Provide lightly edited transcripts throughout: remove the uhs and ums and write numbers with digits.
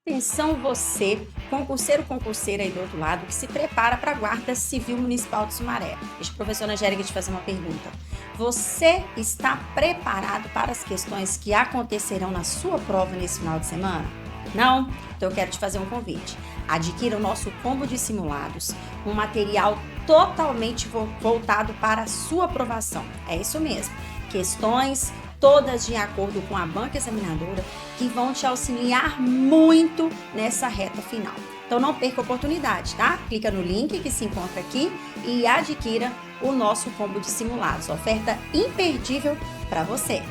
Atenção você, concurseiro, concurseira aí do outro lado, que se prepara para a Guarda Civil Municipal de Sumaré. Deixa a professora Angélica te fazer uma pergunta. Você está preparado para as questões que acontecerão na sua prova nesse final de semana? Não? Então eu quero te fazer um convite. Adquira o nosso combo de simulados, um material totalmente voltado para a sua aprovação. É isso mesmo. Questões todas de acordo com a banca examinadora, que vão te auxiliar muito nessa reta final. Então não perca a oportunidade, tá? Clica no link que se encontra aqui e adquira o nosso combo de simulados. Oferta imperdível para você.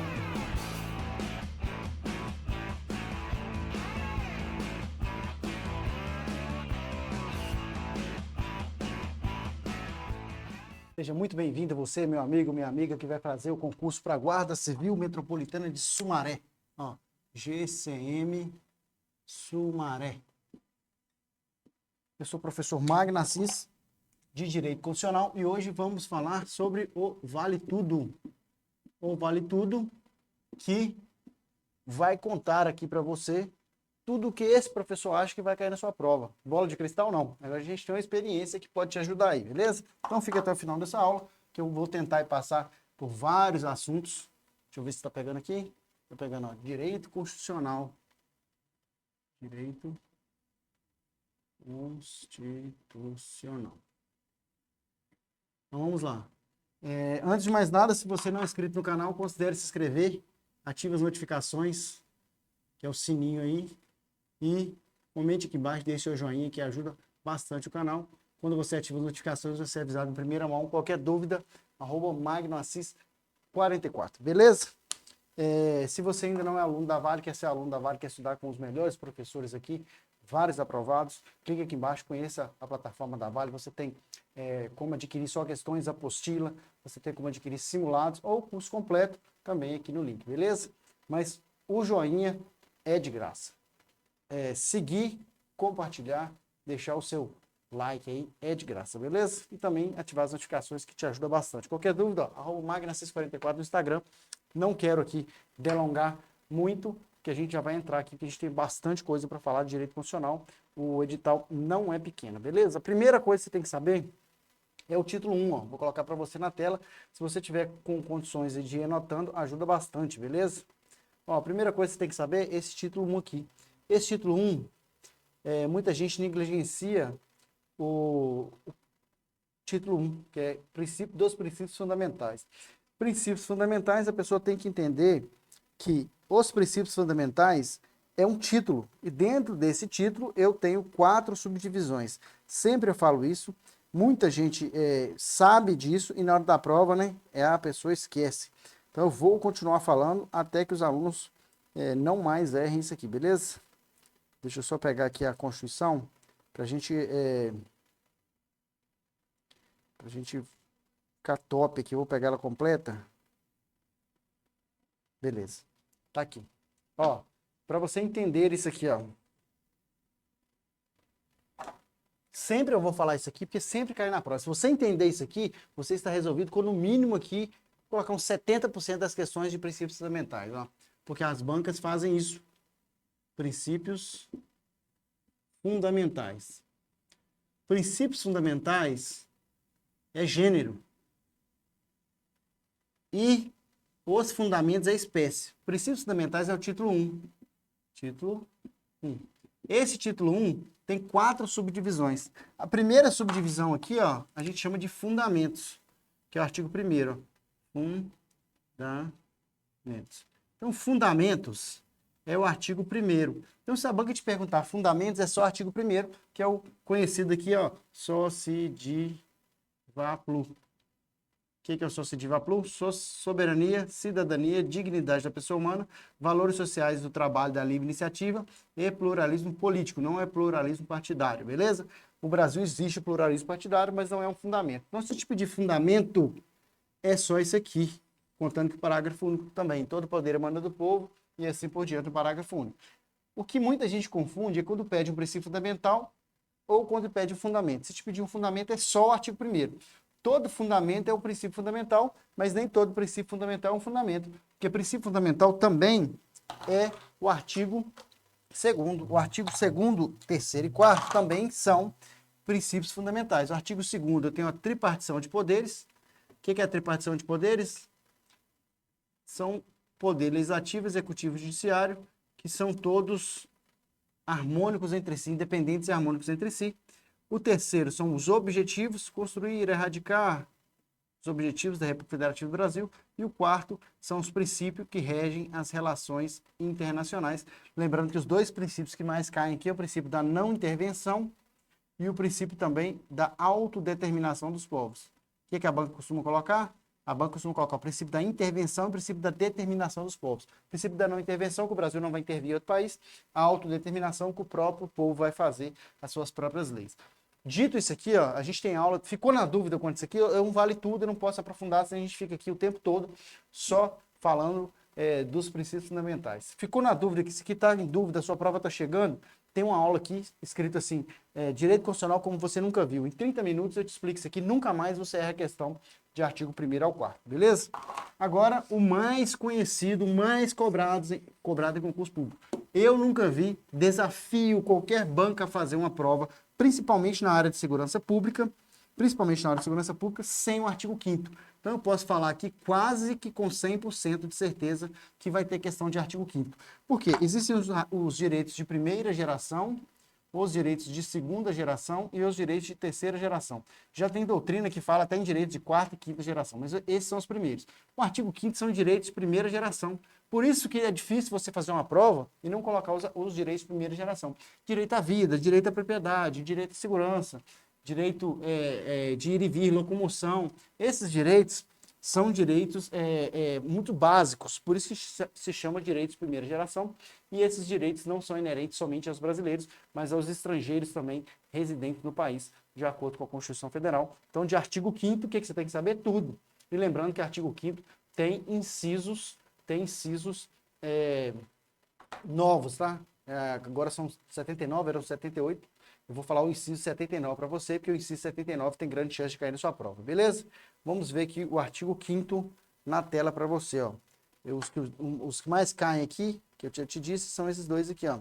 Seja muito bem-vindo você, meu amigo, minha amiga, que vai fazer o concurso para a Guarda Civil Metropolitana de Sumaré. Ó, GCM Sumaré. Eu sou o professor Magno Assis, de Direito Constitucional, e hoje vamos falar sobre o Vale Tudo. O Vale Tudo que vai contar aqui para você tudo que esse professor acha que vai cair na sua prova. Bola de cristal, não. Agora a gente tem uma experiência que pode te ajudar aí, beleza? Então fica até o final dessa aula, que eu vou tentar passar por vários assuntos. Deixa eu ver se está pegando aqui. Estou pegando, ó, Direito Constitucional. Direito Constitucional. Então vamos lá. Antes de mais nada, se você não é inscrito no canal, considere se inscrever, ative as notificações, que é o sininho aí. E comente aqui embaixo, deixe seu joinha que ajuda bastante o canal. Quando você ativa as notificações, você é avisado em primeira mão. Qualquer dúvida, @magnoassis44, beleza? Se você ainda não é aluno da Vale, quer ser aluno da Vale, quer estudar com os melhores professores aqui, vários aprovados, clique aqui embaixo, conheça a plataforma da Vale. Você tem como adquirir só questões, apostila, você tem como adquirir simulados ou curso completo também aqui no link, beleza? Mas o joinha é de graça. Seguir, compartilhar, deixar o seu like aí, é de graça, beleza? E também ativar as notificações que te ajuda bastante. Qualquer dúvida, @magnoassis44 no Instagram. Não quero aqui delongar muito, que a gente já vai entrar aqui, que a gente tem bastante coisa para falar de direito constitucional. O edital não é pequeno, beleza? A primeira coisa que você tem que saber é o título 1, ó. Vou colocar para você na tela. Se você tiver com condições de ir anotando, ajuda bastante, beleza? Ó, a primeira coisa que você tem que saber é esse título 1 aqui. Esse título 1, muita gente negligencia o título 1, que é dos princípios fundamentais. Princípios fundamentais, a pessoa tem que entender que os princípios fundamentais é um título, e dentro desse título eu tenho 4 subdivisões. Sempre eu falo isso, muita gente sabe disso, e na hora da prova, né, a pessoa esquece. Então eu vou continuar falando até que os alunos não mais errem isso aqui, beleza? Deixa eu só pegar aqui a Constituição, para a gente ficar top aqui. Eu vou pegar ela completa. Beleza. Tá aqui. Ó, para você entender isso aqui, ó. Sempre eu vou falar isso aqui, porque sempre cai na prova. Se você entender isso aqui, você está resolvido com, no mínimo aqui, colocar uns 70% das questões de princípios fundamentais, ó. Porque as bancas fazem isso. Princípios fundamentais. Princípios fundamentais é gênero. E os fundamentos é espécie. Princípios fundamentais é o título 1. Título 1. Esse título 1 tem 4 subdivisões. A primeira subdivisão aqui, ó, a gente chama de fundamentos, que é o artigo 1º. Fundamentos. Então, fundamentos é o artigo 1º. Então, se a banca te perguntar fundamentos, é só o artigo 1º, que é o conhecido aqui, ó, Sociedivaplu. O que é o Sociedivaplu? Soberania, cidadania, dignidade da pessoa humana, valores sociais do trabalho da livre iniciativa e pluralismo político. Não é pluralismo partidário, beleza? No Brasil existe pluralismo partidário, mas não é um fundamento. Então, esse tipo de fundamento é só isso aqui, contando que o parágrafo único também. Todo poder emana do povo e assim por diante, o parágrafo único. O que muita gente confunde é quando pede um princípio fundamental ou quando pede um fundamento. Se te pedir um fundamento, é só o artigo 1º. Todo fundamento é um princípio fundamental, mas nem todo princípio fundamental é um fundamento. Porque princípio fundamental também é o artigo segundo, o artigo 2º, 3º e 4º também são princípios fundamentais. O artigo 2º, eu tenho a tripartição de poderes. O que é a tripartição de poderes? São poder legislativo, executivo e judiciário, que são todos harmônicos entre si, independentes e harmônicos entre si. O terceiro são os objetivos, construir, erradicar os objetivos da República Federativa do Brasil. E o quarto são os princípios que regem as relações internacionais. Lembrando que os dois princípios que mais caem aqui é o princípio da não intervenção e o princípio também da autodeterminação dos povos. O que a banca costuma colocar? A banca costuma colocar o princípio da intervenção e o princípio da determinação dos povos. O princípio da não intervenção, que o Brasil não vai intervir em outro país. A autodeterminação, que o próprio povo vai fazer as suas próprias leis. Dito isso aqui, ó, a gente tem aula, ficou na dúvida quanto isso aqui, eu não vale tudo, eu não posso aprofundar, senão a gente fica aqui o tempo todo só falando dos princípios fundamentais. Ficou na dúvida, que se aqui está em dúvida, a sua prova está chegando, tem uma aula aqui escrita assim, Direito Constitucional como você nunca viu. Em 30 minutos eu te explico isso aqui, nunca mais você erra a questão de artigo 1º ao 4º, beleza? Agora, o mais conhecido, o mais cobrado em concurso público. Eu nunca vi, desafio qualquer banca a fazer uma prova, principalmente na área de segurança pública, sem o artigo 5º. Então, eu posso falar aqui quase que com 100% de certeza que vai ter questão de artigo 5º. Por quê? Existem os direitos de primeira geração, os direitos de segunda geração e os direitos de terceira geração. Já tem doutrina que fala até em direitos de quarta e quinta geração, mas esses são os primeiros. O artigo 5º são direitos de primeira geração. Por isso que é difícil você fazer uma prova e não colocar os direitos de primeira geração. Direito à vida, direito à propriedade, direito à segurança, direito de ir e vir, locomoção. Esses direitos são direitos muito básicos, por isso que se chama direitos de primeira geração, e esses direitos não são inerentes somente aos brasileiros, mas aos estrangeiros também residentes no país, de acordo com a Constituição Federal. Então, de artigo 5º, o que você tem que saber? Tudo. E lembrando que artigo 5º tem incisos novos, tá? Agora são 79, eram 78. Eu vou falar o inciso 79 para você, porque o inciso 79 tem grande chance de cair na sua prova, beleza? Vamos ver aqui o artigo 5º na tela para você, ó. Os que mais caem aqui, que eu te disse, são esses dois aqui, ó.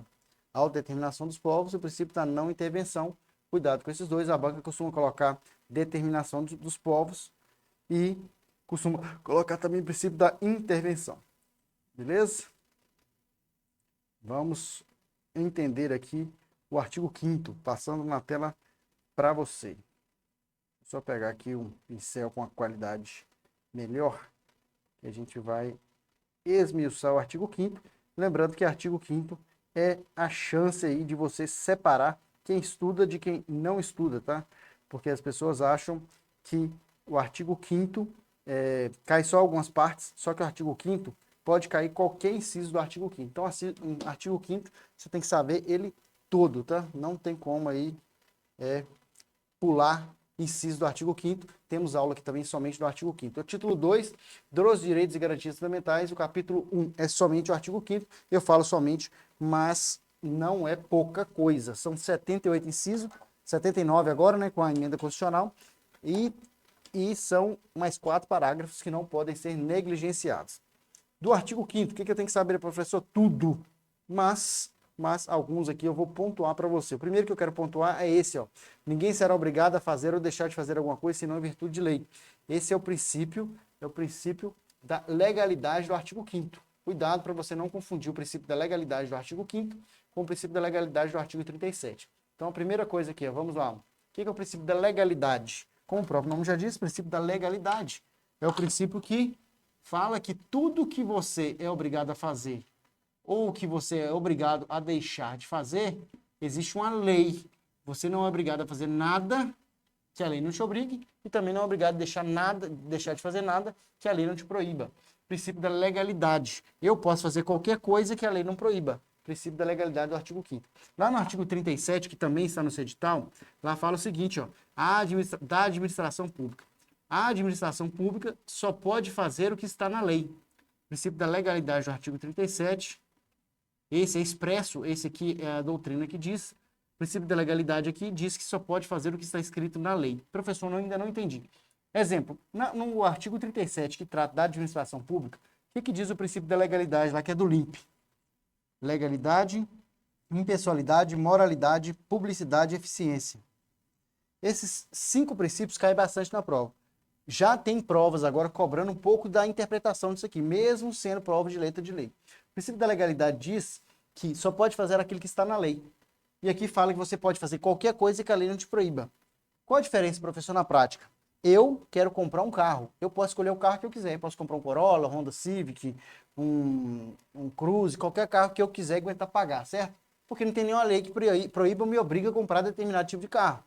A autodeterminação dos povos e o princípio da não intervenção. Cuidado com esses dois. A banca costuma colocar determinação dos povos e costuma colocar também o princípio da intervenção. Beleza? Vamos entender aqui o artigo 5º, passando na tela para você. Só pegar aqui um pincel com a qualidade melhor, que a gente vai esmiuçar o artigo 5º. Lembrando que artigo 5º é a chance aí de você separar quem estuda de quem não estuda, tá? Porque as pessoas acham que o artigo 5º cai só algumas partes, só que o artigo 5º pode cair qualquer inciso do artigo 5º. Então, o artigo 5º, você tem que saber ele todo, tá? Não tem como aí pular inciso do artigo 5º. Temos aula aqui também somente do artigo 5º. O título 2, dos direitos e garantias fundamentais, o capítulo 1 é somente o artigo 5º. Eu falo somente, mas não é pouca coisa. São 78 incisos, 79 agora, né, com a emenda constitucional, e são mais 4 parágrafos que não podem ser negligenciados. Do artigo 5º, o que eu tenho que saber, professor? Tudo. Mas alguns aqui eu vou pontuar para você. O primeiro que eu quero pontuar é esse, ó. Ninguém será obrigado a fazer ou deixar de fazer alguma coisa, senão em virtude de lei. Esse é o princípio da legalidade do artigo 5º. Cuidado para você não confundir o princípio da legalidade do artigo 5º com o princípio da legalidade do artigo 37. Então, a primeira coisa aqui, ó, vamos lá. O que é o princípio da legalidade? Como o próprio nome já diz, o princípio da legalidade é o princípio que fala que tudo que você é obrigado a fazer ou que você é obrigado a deixar de fazer, existe uma lei. Você não é obrigado a fazer nada que a lei não te obrigue e também não é obrigado a deixar de fazer nada que a lei não te proíba. Princípio da legalidade. Eu posso fazer qualquer coisa que a lei não proíba. Princípio da legalidade do artigo 5º. Lá no artigo 37, que também está no seu edital, lá fala o seguinte, ó, da administração pública. A administração pública só pode fazer o que está na lei. Princípio da legalidade do artigo 37. Esse é expresso, esse aqui é a doutrina que diz. O princípio da legalidade aqui diz que só pode fazer o que está escrito na lei. Professor, ainda não entendi. Exemplo, no artigo 37, que trata da administração pública, o que diz o princípio da legalidade lá, que é do LIMP? Legalidade impessoalidade, moralidade, publicidade e eficiência. Esses 5 princípios caem bastante na prova. Já tem provas agora cobrando um pouco da interpretação disso aqui, mesmo sendo prova de letra de lei. O princípio da legalidade diz que só pode fazer aquilo que está na lei. E aqui fala que você pode fazer qualquer coisa que a lei não te proíba. Qual a diferença, professor, na prática? Eu quero comprar um carro. Eu posso escolher o carro que eu quiser. Eu posso comprar um Corolla, um Honda Civic, um Cruze, qualquer carro que eu quiser aguentar pagar, certo? Porque não tem nenhuma lei que proíba ou me obriga a comprar determinado tipo de carro.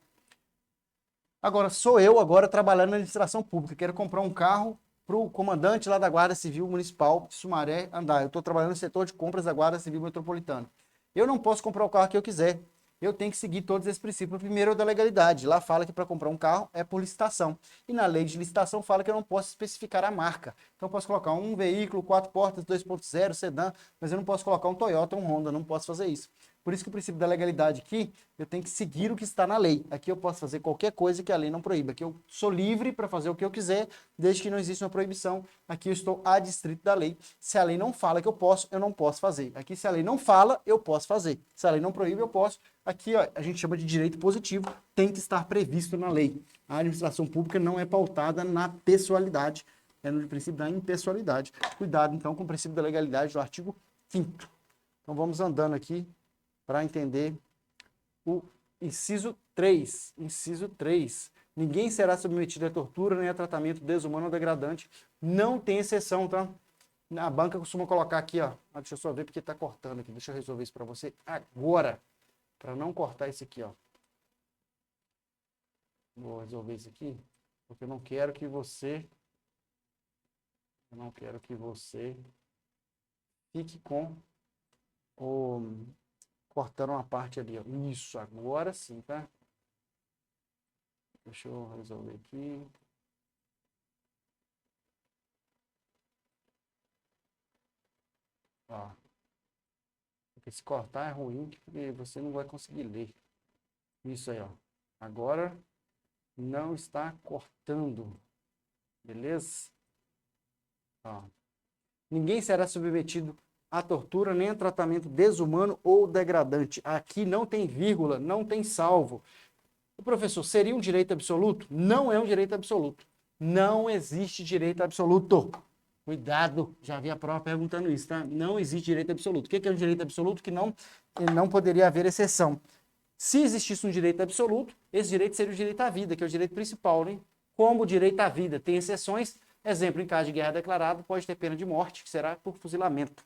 Agora, sou eu agora trabalhando na administração pública. Quero comprar um carro para o comandante lá da Guarda Civil Municipal de Sumaré andar. Eu estou trabalhando no setor de compras da Guarda Civil Metropolitana. Eu não posso comprar o carro que eu quiser. Eu tenho que seguir todos esses princípios. O primeiro é o da legalidade. Lá fala que para comprar um carro é por licitação. E na lei de licitação fala que eu não posso especificar a marca. Então eu posso colocar um veículo, 4 portas, 2.0, sedã, mas eu não posso colocar um Toyota ou um Honda, não posso fazer isso. Por isso que o princípio da legalidade aqui, eu tenho que seguir o que está na lei. Aqui eu posso fazer qualquer coisa que a lei não proíba. Aqui eu sou livre para fazer o que eu quiser, desde que não exista uma proibição. Aqui eu estou adstrito da lei. Se a lei não fala que eu posso, eu não posso fazer. Aqui se a lei não fala, eu posso fazer. Se a lei não proíbe, eu posso. Aqui ó, a gente chama de direito positivo, tem que estar previsto na lei. A administração pública não é pautada na pessoalidade, é no princípio da impessoalidade. Cuidado então com o princípio da legalidade do artigo 5º. Então vamos andando aqui para entender o inciso 3. Inciso 3. Ninguém será submetido a tortura nem a tratamento desumano ou degradante. Não tem exceção, tá? A banca costuma colocar aqui, ó. Deixa eu só ver porque está cortando aqui. Deixa eu resolver isso para você agora. Para não cortar isso aqui, ó. Vou resolver isso aqui, porque eu não quero que você... fique com o... cortando uma parte ali, ó. Isso, agora sim, tá? Deixa eu resolver aqui. Ó. Porque se cortar é ruim, porque você não vai conseguir ler. Isso aí, ó. Agora não está cortando. Beleza? Ó. Ninguém será submetido a tortura nem a tratamento desumano ou degradante. Aqui não tem vírgula, não tem salvo. O professor, seria um direito absoluto? Não é um direito absoluto. Não existe direito absoluto. Cuidado, já vi a prova perguntando isso, tá? Não existe direito absoluto. O que é um direito absoluto? Que não poderia haver exceção. Se existisse um direito absoluto, esse direito seria o direito à vida, que é o direito principal, né? Como o direito à vida tem exceções, exemplo, em caso de guerra declarada, pode ter pena de morte, que será por fuzilamento.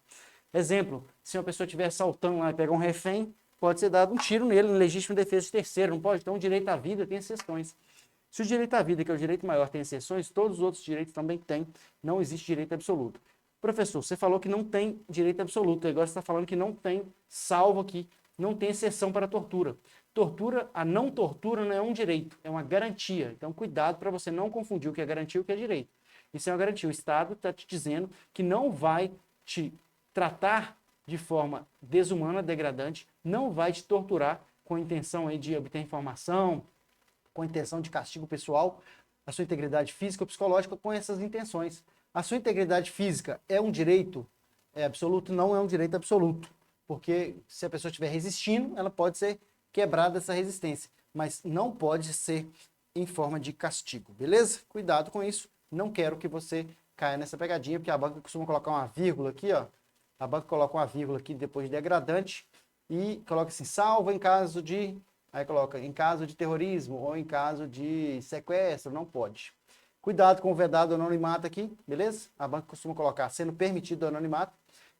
Exemplo, se uma pessoa estiver assaltando lá e pegar um refém, pode ser dado um tiro nele, em legítima defesa de terceiro, não pode? Então o direito à vida tem exceções. Se o direito à vida, que é o direito maior, tem exceções, todos os outros direitos também têm. Não existe direito absoluto. Professor, você falou que não tem direito absoluto, agora você está falando que não tem salvo aqui, não tem exceção para a tortura. A não tortura não é um direito, é uma garantia. Então, cuidado para você não confundir o que é garantia e o que é direito. Isso é uma garantia. O Estado está te dizendo que não vai te tratar de forma desumana, degradante, não vai te torturar com a intenção aí de obter informação, com a intenção de castigo pessoal, a sua integridade física ou psicológica com essas intenções. A sua integridade física é um direito absoluto? Não é um direito absoluto, porque se a pessoa estiver resistindo, ela pode ser quebrada essa resistência, mas não pode ser em forma de castigo, beleza? Cuidado com isso, não quero que você caia nessa pegadinha, porque a banca costuma colocar uma vírgula aqui, ó. A banca coloca uma vírgula aqui depois de degradante e coloca assim, salvo em caso de... Aí coloca em caso de terrorismo ou em caso de sequestro, não pode. Cuidado com o vedado anonimato aqui, beleza? A banca costuma colocar sendo permitido o anonimato.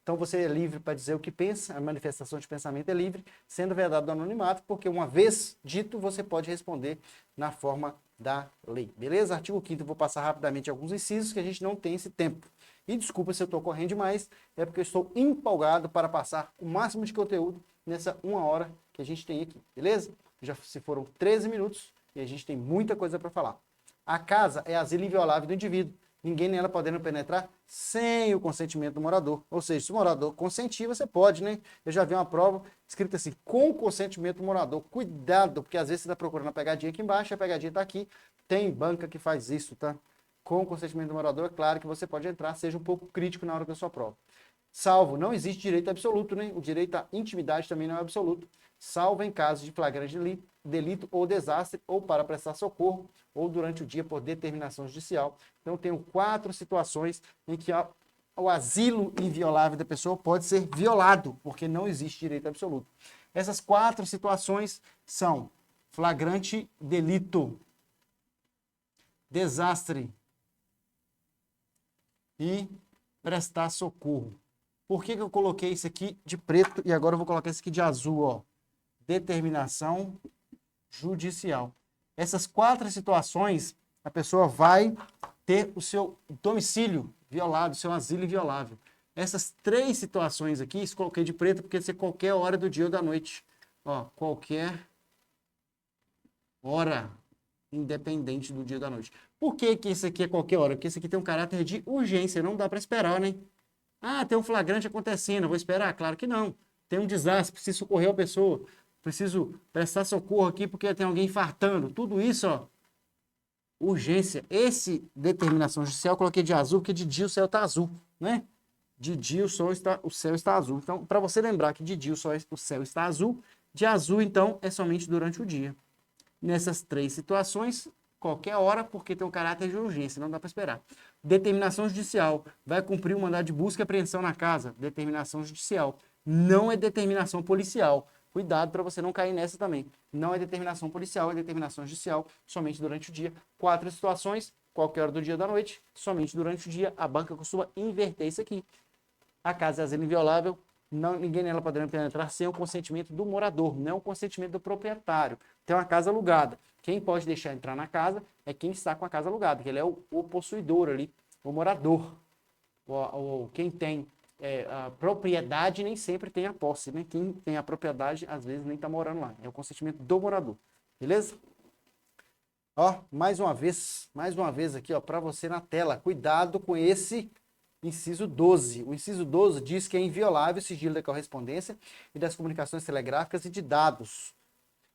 Então você é livre para dizer o que pensa, a manifestação de pensamento é livre, sendo vedado o anonimato, porque uma vez dito, você pode responder na forma da lei. Beleza? Artigo 5º, vou passar rapidamente alguns incisos que a gente não tem esse tempo. E desculpa se eu estou correndo demais, é porque eu estou empolgado para passar o máximo de conteúdo nessa 1 hora que a gente tem aqui, beleza? Já se foram 13 minutos e a gente tem muita coisa para falar. A casa é asilo inviolável do indivíduo, ninguém nela podendo penetrar sem o consentimento do morador. Ou seja, se o morador consentir, você pode, né? Eu já vi uma prova escrita assim, com consentimento do morador. Cuidado, porque às vezes você está procurando a pegadinha aqui embaixo, a pegadinha está aqui. Tem banca que faz isso, tá? Com o consentimento do morador, é claro que você pode entrar, seja um pouco crítico na hora da sua prova. Salvo, não existe direito absoluto, né? O direito à intimidade também não é absoluto. Salvo em caso de flagrante delito ou desastre, ou para prestar socorro, ou durante o dia por determinação judicial. Então, tenho 4 situações em que o asilo inviolável da pessoa pode ser violado, porque não existe direito absoluto. Essas 4 situações são flagrante delito, desastre e prestar socorro. Por que eu coloquei isso aqui de preto e agora eu vou colocar isso aqui de azul, ó? Determinação judicial. Essas 4 situações, a pessoa vai ter o seu domicílio violado, o seu asilo inviolável. Essas 3 situações aqui, isso coloquei de preto porque ser qualquer hora do dia ou da noite. Ó, qualquer hora, independente do dia ou da noite. Por que que isso aqui é qualquer hora? Porque isso aqui tem um caráter de urgência, não dá para esperar, né? Ah, tem um flagrante acontecendo, eu vou esperar? Claro que não. Tem um desastre, preciso socorrer a pessoa, preciso prestar socorro aqui porque tem alguém infartando. Tudo isso, ó, urgência. Esse determinação judicial eu coloquei de azul, porque de dia o céu está azul, né? De dia o céu está azul. Então, para você lembrar que de dia o céu está azul, de azul, então, é somente durante o dia. Nessas 3 situações, qualquer hora, porque tem um caráter de urgência, não dá para esperar. Determinação judicial, vai cumprir o mandado de busca e apreensão na casa. Determinação judicial. Não é determinação policial. Cuidado para você não cair nessa também. Não é determinação policial, é determinação judicial, somente durante o dia. 4 situações, qualquer hora do dia ou da noite, somente durante o dia. A banca costuma inverter isso aqui. A casa é asilo inviolável, ninguém nela poderá penetrar sem o consentimento do morador, não o consentimento do proprietário. Tem uma casa alugada. Quem pode deixar entrar na casa é quem está com a casa alugada, que ele é o possuidor ali, o morador. Quem tem a propriedade nem sempre tem a posse, né? Quem tem a propriedade, às vezes, nem está morando lá. É o consentimento do morador. Beleza? Ó, mais uma vez aqui, ó, para você na tela. Cuidado com esse inciso 12. O inciso 12 diz que é inviolável o sigilo da correspondência e das comunicações telegráficas e de dados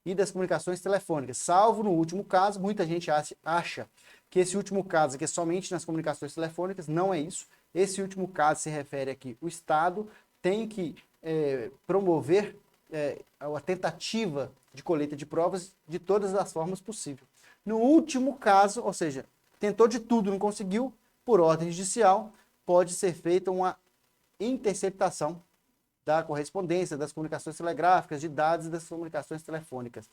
e das comunicações telefônicas, salvo no último caso. Muita gente acha que esse último caso aqui é somente nas comunicações telefônicas. Não é isso. Esse último caso se refere aqui, o Estado tem que promover a tentativa de colheita de provas de todas as formas possíveis. No último caso, ou seja, tentou de tudo, não conseguiu, por ordem judicial, pode ser feita uma interceptação da correspondência, das comunicações telegráficas, de dados e das comunicações telefônicas,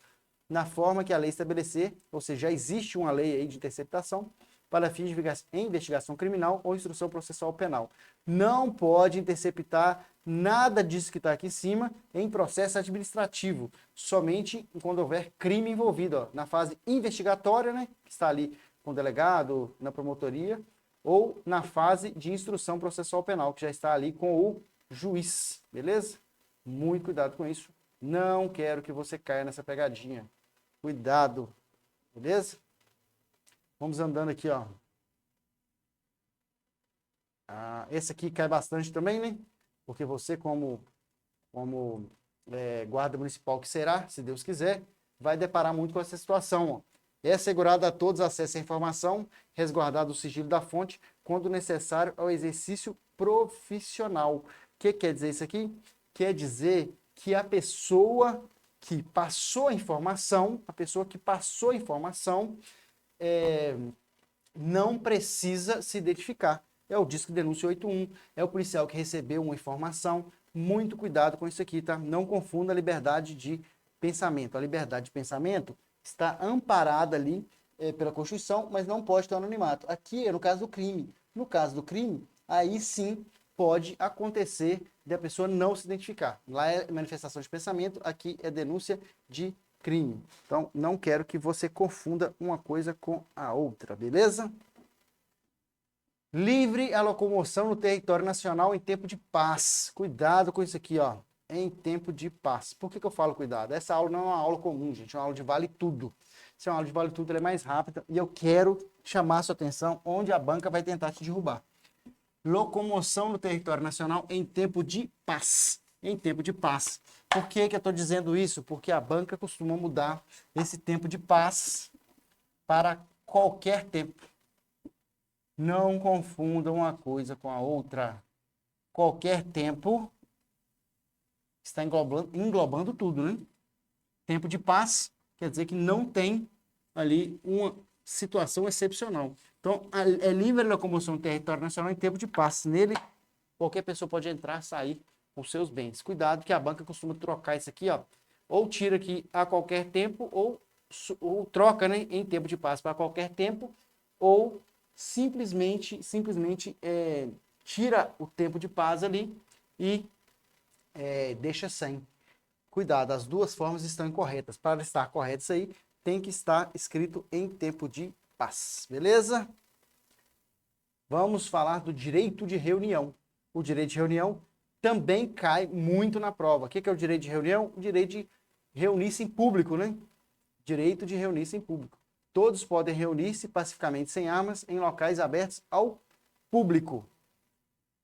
na forma que a lei estabelecer, ou seja, já existe uma lei aí de interceptação para fins de investigação criminal ou instrução processual penal. Não pode interceptar nada disso que está aqui em cima em processo administrativo, somente quando houver crime envolvido, ó, na fase investigatória, né, que está ali com o delegado, na promotoria, ou na fase de instrução processual penal, que já está ali com o juiz, beleza? Muito cuidado com isso. Não quero que você caia nessa pegadinha. Cuidado, beleza? Vamos andando aqui, ó. Esse aqui cai bastante também, né? Porque você, como guarda municipal que será, se Deus quiser, vai deparar muito com essa situação, ó. É assegurado a todos acesso à informação, resguardado o sigilo da fonte, quando necessário ao exercício profissional. O que quer dizer isso aqui? Quer dizer que a pessoa que passou a informação, não precisa se identificar. É o Disque Denúncia 81, é o policial que recebeu uma informação. Muito cuidado com isso aqui, tá? Não confunda a liberdade de pensamento. A liberdade de pensamento está amparada ali pela Constituição, mas não pode ter anonimato. Aqui é no caso do crime. No caso do crime, aí sim pode acontecer de a pessoa não se identificar. Lá é manifestação de pensamento, aqui é denúncia de crime. Então, não quero que você confunda uma coisa com a outra, beleza? Livre a locomoção no território nacional em tempo de paz. Cuidado com isso aqui, ó. Em tempo de paz. Por que eu falo cuidado? Essa aula não é uma aula comum, gente. É uma aula de vale tudo. Se é uma aula de vale tudo, ela é mais rápida. E eu quero chamar a sua atenção onde a banca vai tentar te derrubar. Locomoção no território nacional em tempo de paz. Em tempo de paz. Por que eu estou dizendo isso? Porque a banca costuma mudar esse tempo de paz para qualquer tempo. Não confundam uma coisa com a outra. qualquer tempo está englobando tudo, né? Tempo de paz quer dizer que não tem ali uma situação excepcional. Então, é livre locomoção no território nacional em tempo de paz. Nele, qualquer pessoa pode entrar, sair com seus bens. Cuidado que a banca costuma trocar isso aqui, ó, ou tira aqui a qualquer tempo, ou troca, né, em tempo de paz para qualquer tempo, ou simplesmente tira o tempo de paz ali e deixa sem. Cuidado, as duas formas estão incorretas. Para estar correto isso aí, tem que estar escrito em tempo de paz, beleza? Vamos falar do direito de reunião. O direito de reunião também cai muito na prova. O que é o direito de reunião? O direito de reunir-se em público, né? Direito de reunir-se em público. Todos podem reunir-se pacificamente sem armas em locais abertos ao público,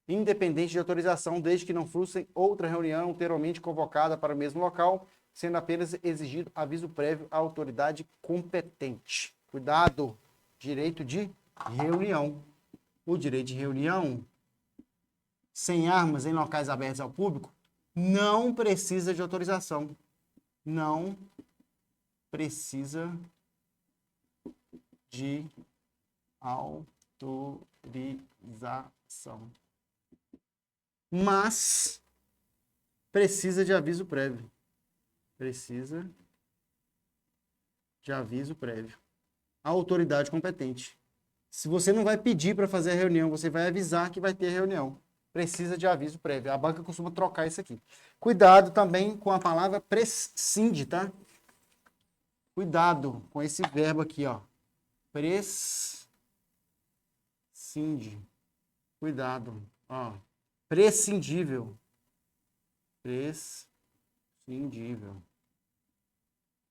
independente de autorização, desde que não frustrem outra reunião anteriormente convocada para o mesmo local, sendo apenas exigido aviso prévio à autoridade competente. Cuidado! Direito de reunião. O direito de reunião sem armas em locais abertos ao público não precisa de autorização. Não precisa de autorização. Mas precisa de aviso prévio. Precisa de aviso prévio. A autoridade competente. Se você não vai pedir para fazer a reunião, você vai avisar que vai ter reunião. Precisa de aviso prévio. A banca costuma trocar isso aqui. Cuidado também com a palavra prescinde, tá? Cuidado com esse verbo aqui, ó. Prescinde. Cuidado. Ó. Prescindível. Prescindível.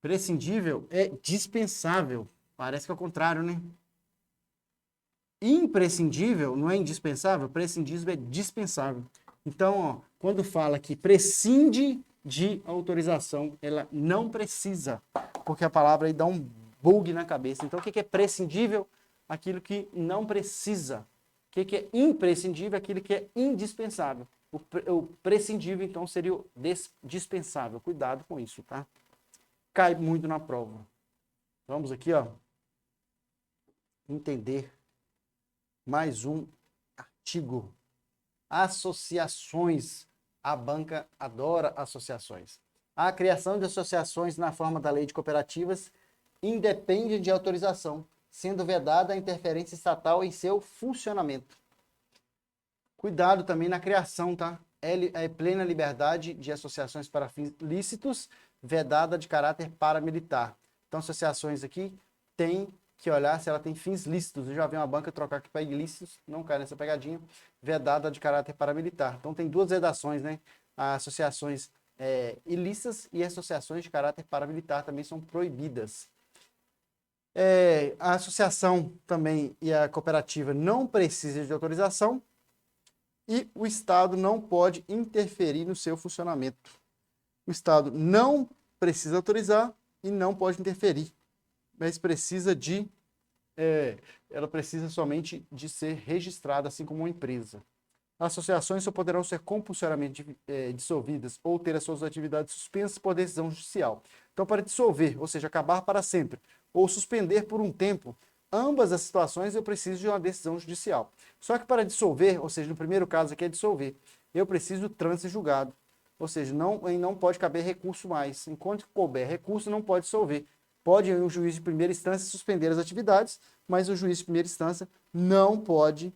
Prescindível é dispensável. Parece que é o contrário, né? Imprescindível não é indispensável, prescindível é dispensável. Então, ó, quando fala que prescinde de autorização, ela não precisa, porque a palavra aí dá um bug na cabeça. Então, o que é prescindível? Aquilo que não precisa. O que é imprescindível? Aquilo que é indispensável. O prescindível, então, seria o dispensável. Cuidado com isso, tá? Cai muito na prova. Vamos aqui, ó, entender mais um artigo. Associações. A banca adora associações. A criação de associações na forma da lei de cooperativas independe de autorização, sendo vedada a interferência estatal em seu funcionamento. Cuidado também na criação, tá? É plena liberdade de associações para fins lícitos, vedada de caráter paramilitar. Então, associações aqui tem que olhar se ela tem fins lícitos. Eu já vi uma banca trocar aqui para ilícitos, não cai nessa pegadinha, vedada de caráter paramilitar. Então tem duas vedações, né? Associações ilícitas e associações de caráter paramilitar também são proibidas. A associação também e a cooperativa não precisam de autorização e o Estado não pode interferir no seu funcionamento. O Estado não precisa autorizar e não pode interferir, mas precisa ela precisa somente de ser registrada, assim como uma empresa. Associações só poderão ser compulsoriamente dissolvidas ou ter as suas atividades suspensas por decisão judicial. Então, para dissolver, ou seja, acabar para sempre, ou suspender por um tempo, ambas as situações eu preciso de uma decisão judicial. Só que para dissolver, ou seja, no primeiro caso aqui é dissolver, eu preciso do trânsito julgado. Ou seja, não pode caber recurso mais. Enquanto couber recurso, não pode dissolver. Pode o juiz de primeira instância suspender as atividades, mas o juiz de primeira instância não pode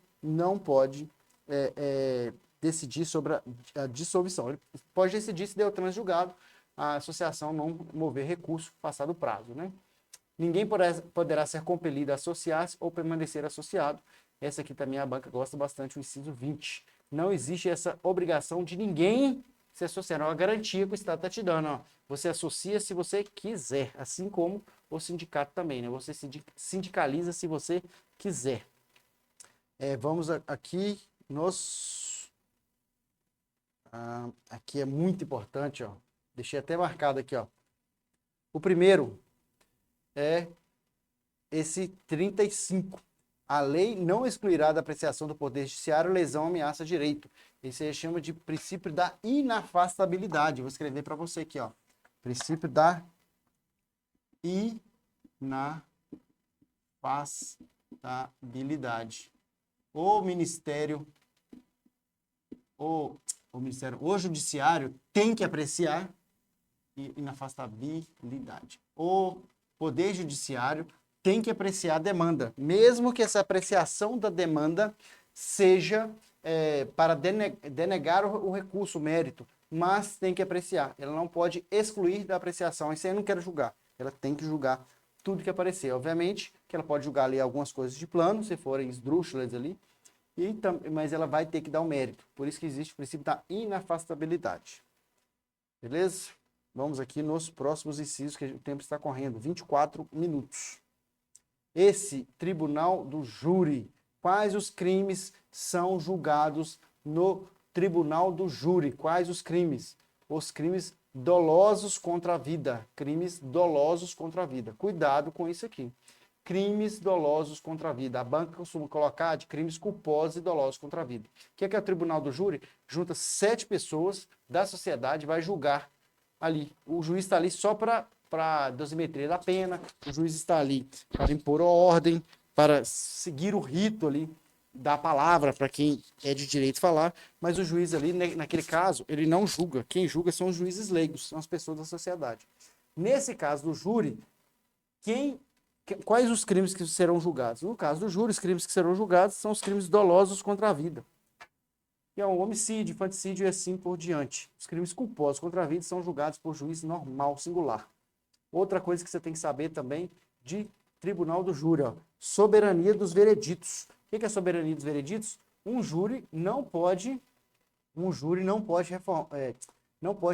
decidir sobre a dissolução. Ele pode decidir se deu trânsito julgado, a associação não mover recurso passado o prazo, né? Ninguém poderá ser compelido a associar-se ou permanecer associado. Essa aqui também a banca gosta bastante, o inciso 20. Não existe essa obrigação de ninguém se associar. É uma garantia que o Estado está te dando. Ó. Você associa se você quiser, assim como o sindicato também, né? Você sindicaliza se você quiser. Vamos aqui nos... aqui é muito importante, ó. Deixei até marcado aqui, ó. O primeiro é esse 35. A lei não excluirá da apreciação do Poder Judiciário lesão ou ameaça a direito. Isso aí chama de princípio da inafastabilidade. Vou escrever para você aqui, ó. Princípio da inafastabilidade. O Judiciário tem que apreciar inafastabilidade. O Poder Judiciário tem que apreciar a demanda, mesmo que essa apreciação da demanda seja para denegar o recurso, o mérito, mas tem que apreciar. Ela não pode excluir da apreciação. Isso aí eu não quero julgar. Ela tem que julgar tudo que aparecer. Obviamente que ela pode julgar ali algumas coisas de plano, se forem esdrúxulas ali, mas ela vai ter que dar o mérito. Por isso que existe o princípio da inafastabilidade. Beleza? Vamos aqui nos próximos incisos, que o tempo está correndo. 24 minutos. Esse tribunal do júri. Quais os crimes são julgados no tribunal do júri? Quais os crimes? Os crimes dolosos contra a vida. Crimes dolosos contra a vida. Cuidado com isso aqui. Crimes dolosos contra a vida. A banca costuma colocar de crimes culposos e dolosos contra a vida. O que é o tribunal do júri? Junta 7 pessoas da sociedade e vai julgar ali. O juiz está ali só para dosimetria da pena, o juiz está ali para impor a ordem, para seguir o rito ali da palavra para quem é de direito falar, mas o juiz ali, naquele caso, ele não julga. Quem julga são os juízes leigos, são as pessoas da sociedade. Nesse caso do júri, quais os crimes que serão julgados? No caso do júri, os crimes que serão julgados são os crimes dolosos contra a vida. Que é um homicídio, infanticídio e assim por diante. Os crimes culposos contra a vida são julgados por juiz normal, singular. Outra coisa que você tem que saber também de tribunal do júri, ó, soberania dos vereditos. O que é a soberania dos vereditos? Um júri não pode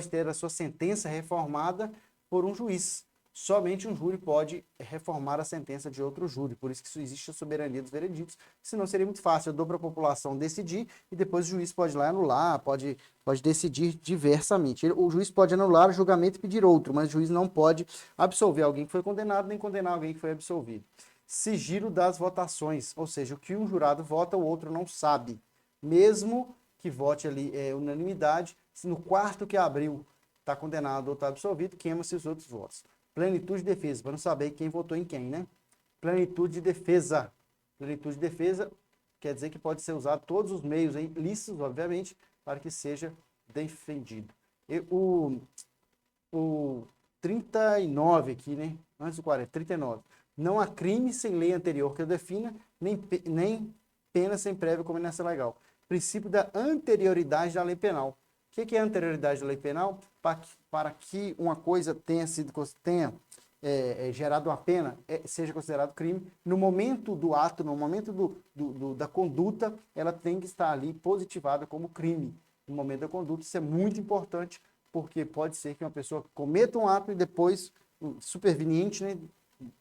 ter a sua sentença reformada por um juiz. Somente um júri pode reformar a sentença de outro júri. Por isso que existe a soberania dos vereditos. Senão seria muito fácil. Eu dou para a população decidir e depois o juiz pode ir lá anular, pode decidir diversamente. O juiz pode anular o julgamento e pedir outro, mas o juiz não pode absolver alguém que foi condenado, nem condenar alguém que foi absolvido. Sigilo das votações, ou seja, o que um jurado vota, o outro não sabe. Mesmo que vote ali unanimidade, se no quarto que abriu está condenado ou está absolvido, queima-se os outros votos. Plenitude de defesa, para não saber quem votou em quem, né? Plenitude de defesa. Plenitude de defesa quer dizer que pode ser usado todos os meios aí, lícitos, obviamente, para que seja defendido. O 39 aqui, né? Antes do 40, 39. Não há crime sem lei anterior que o defina, nem pena sem prévia combinação legal. Princípio da anterioridade da lei penal. O que é a anterioridade da lei penal? Para que uma coisa tenha gerado uma pena, seja considerado crime, no momento do ato, no momento da conduta, ela tem que estar ali positivada como crime. No momento da conduta, isso é muito importante, porque pode ser que uma pessoa cometa um ato e depois, superveniente, né,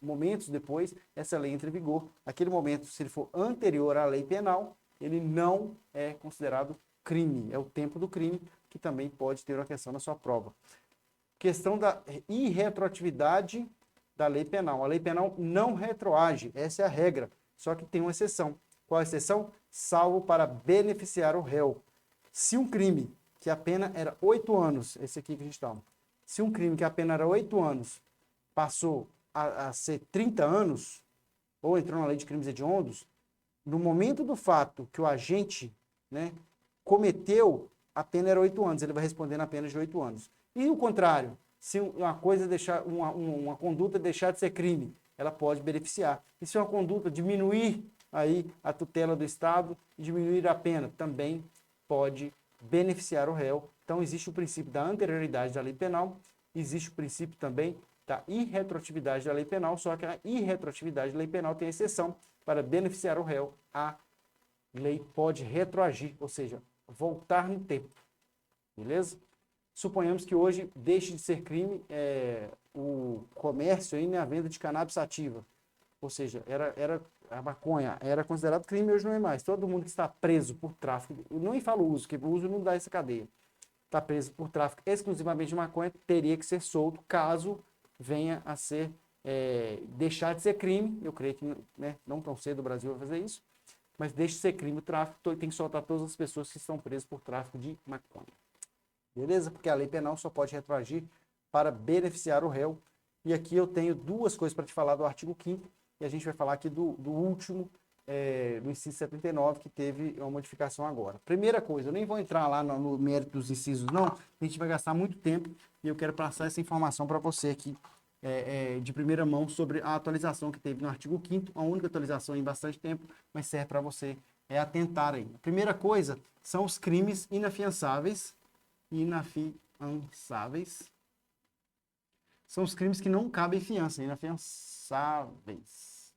momentos depois, essa lei entre em vigor. Naquele momento, se ele for anterior à lei penal, ele não é considerado crime. É o tempo do crime, que também pode ter uma questão na sua prova. Questão da irretroatividade da lei penal. A lei penal não retroage, essa é a regra. Só que tem uma exceção. Qual a exceção? Salvo para beneficiar o réu. Se um crime que a pena era 8 anos, esse aqui que a gente está, se um crime que a pena era 8 anos passou a ser 30 anos, ou entrou na lei de crimes hediondos, no momento do fato que o agente, né, cometeu, a pena era 8 anos, ele vai responder na pena de 8 anos. E o contrário, se uma coisa uma conduta deixar de ser crime, ela pode beneficiar. E se uma conduta diminuir aí a tutela do Estado, diminuir a pena, também pode beneficiar o réu. Então existe o princípio da anterioridade da lei penal, existe o princípio também da irretroatividade da lei penal, só que a irretroatividade da lei penal tem exceção. Para beneficiar o réu, a lei pode retroagir, ou seja, voltar no tempo. Beleza? Suponhamos que hoje deixe de ser crime o comércio e a venda de cannabis sativa. Ou seja, a maconha era considerado crime, hoje não é mais. Todo mundo que está preso por tráfico, eu não falo uso, porque o uso não dá essa cadeia. Está preso por tráfico exclusivamente de maconha, teria que ser solto caso venha a ser deixar de ser crime. Eu creio que, né, não tão cedo o Brasil vai fazer isso, mas deixe de ser crime o tráfico, tem que soltar todas as pessoas que estão presas por tráfico de maconha. Beleza? Porque a lei penal só pode retroagir para beneficiar o réu. E aqui eu tenho duas coisas para te falar do artigo 5º, e a gente vai falar aqui do último, do inciso 79, que teve uma modificação agora. Primeira coisa, eu nem vou entrar lá no mérito dos incisos, não, a gente vai gastar muito tempo, e eu quero passar essa informação para você aqui, de primeira mão, sobre a atualização que teve no artigo 5º, a única atualização em bastante tempo, mas serve para você atentar aí. A primeira coisa são os crimes inafiançáveis. São os crimes que não cabem fiança, inafiançáveis.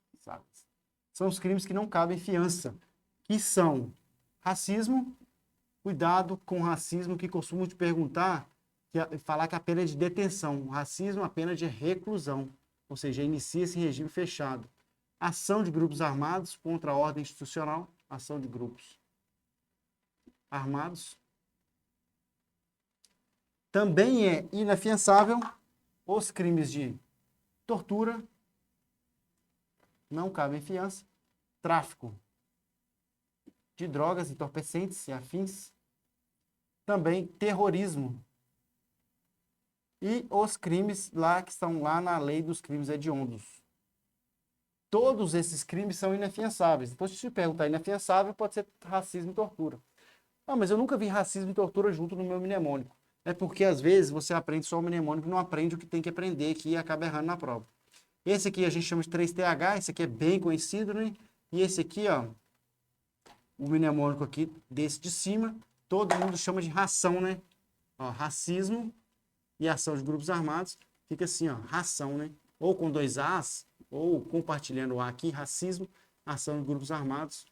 São os crimes que não cabem fiança, que são racismo, cuidado com racismo, que costumam te perguntar, falar que a pena é de detenção, racismo a pena de reclusão, ou seja, inicia-se em regime fechado. Ação de grupos armados contra a ordem institucional, ação de grupos armados. Também é inafiançável os crimes de tortura, não cabem fiança, tráfico de drogas, entorpecentes e afins, também terrorismo e os crimes lá que estão lá na lei dos crimes hediondos. Todos esses crimes são inafiançáveis. Então, se te perguntar inafiançável, pode ser racismo e tortura. Ah, mas eu nunca vi racismo e tortura junto no meu mnemônico. É porque, às vezes, você aprende só o mnemônico e não aprende o que tem que aprender aqui e acaba errando na prova. Esse aqui a gente chama de 3TH, esse aqui é bem conhecido, né? E esse aqui, ó, o mnemônico aqui, desse de cima, todo mundo chama de ração, né? Ó, racismo e ação de grupos armados, fica assim, ó, ração, né? Ou com 2 As, ou compartilhando o A aqui, racismo, ação de grupos armados.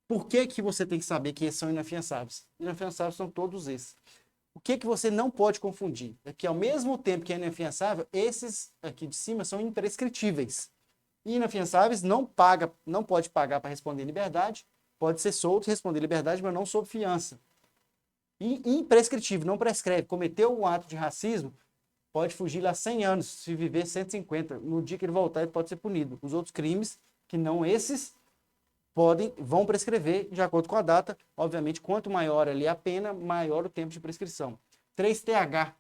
Por que que você tem que saber que esses são inafiançáveis? Inafiançáveis são todos esses. O que que você não pode confundir? É que ao mesmo tempo que é inafiançável, esses aqui de cima são imprescritíveis. E inafiançáveis não pode pagar para responder em liberdade, pode ser solto e responder em liberdade, mas não sob fiança. E imprescritível, não prescreve. Cometeu um ato de racismo, pode fugir lá 100 anos, se viver 150. No dia que ele voltar, ele pode ser punido. Os outros crimes, que não esses, vão prescrever de acordo com a data. Obviamente, quanto maior ali a pena, maior o tempo de prescrição. 3TH,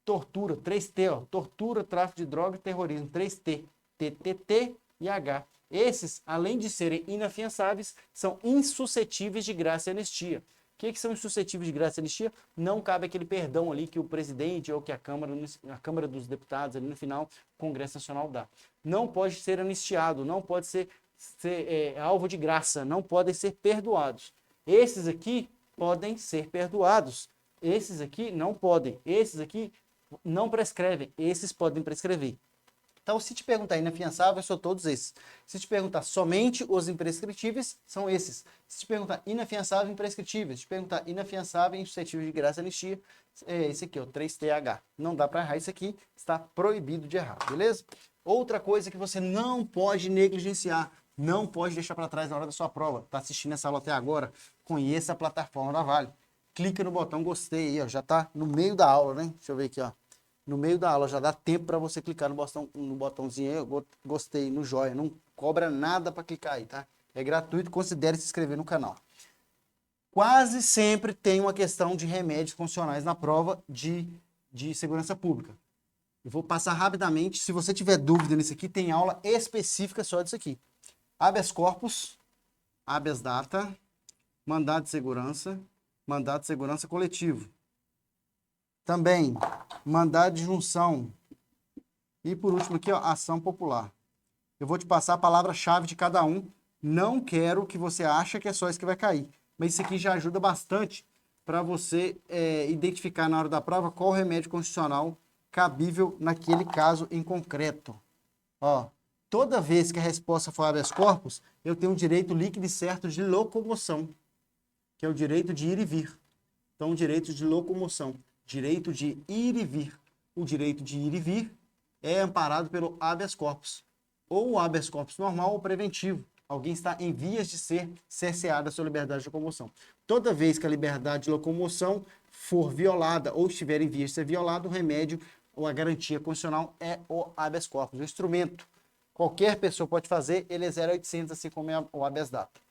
tortura, 3T, ó, tortura, tráfico de droga e terrorismo, 3T, TTT e H. Esses, além de serem inafiançáveis, são insuscetíveis de graça e anistia. O que são insuscetíveis de graça e anistia? Não cabe aquele perdão ali que o presidente ou que a Câmara dos Deputados, ali no final, o Congresso Nacional dá. Não pode ser anistiado, não pode ser alvo de graça, não podem ser perdoados. Esses aqui podem ser perdoados, esses aqui não podem, esses aqui não prescrevem, esses podem prescrever. Então, se te perguntar inafiançável, são todos esses. Se te perguntar somente os imprescritíveis, são esses. Se te perguntar inafiançável, imprescritíveis. Se te perguntar inafiançável, insuscetível de graça e anistia, é esse aqui, ó, 3TH. Não dá para errar isso aqui, está proibido de errar, beleza? Outra coisa que você não pode negligenciar, não pode deixar para trás na hora da sua prova. Está assistindo essa aula até agora? Conheça a plataforma da Vale. Clica no botão gostei aí, ó, já está no meio da aula, né? Deixa eu ver aqui, ó. No meio da aula já dá tempo para você clicar no botãozinho aí, eu gostei, no joia. Não cobra nada para clicar aí, tá? É gratuito, considere se inscrever no canal. Quase sempre tem uma questão de remédios funcionais na prova de segurança pública. Eu vou passar rapidamente. Se você tiver dúvida nisso aqui, tem aula específica só disso aqui. Habeas corpus, habeas data, mandado de segurança coletivo. Também, mandado de junção. E por último aqui, ó, ação popular. Eu vou te passar a palavra-chave de cada um. Não quero que você ache que é só isso que vai cair. Mas isso aqui já ajuda bastante para você identificar na hora da prova qual o remédio constitucional cabível naquele caso em concreto. Ó, toda vez que a resposta for habeas corpus, eu tenho um direito líquido e certo de locomoção, que é o direito de ir e vir. Então, direito de locomoção. Direito de ir e vir. O direito de ir e vir é amparado pelo habeas corpus. Ou o habeas corpus normal ou preventivo. Alguém está em vias de ser cerceado a sua liberdade de locomoção. Toda vez que a liberdade de locomoção for violada ou estiver em vias de ser violada, o remédio ou a garantia constitucional é o habeas corpus, o instrumento. Qualquer pessoa pode fazer, ele é 0800, assim como é o habeas data.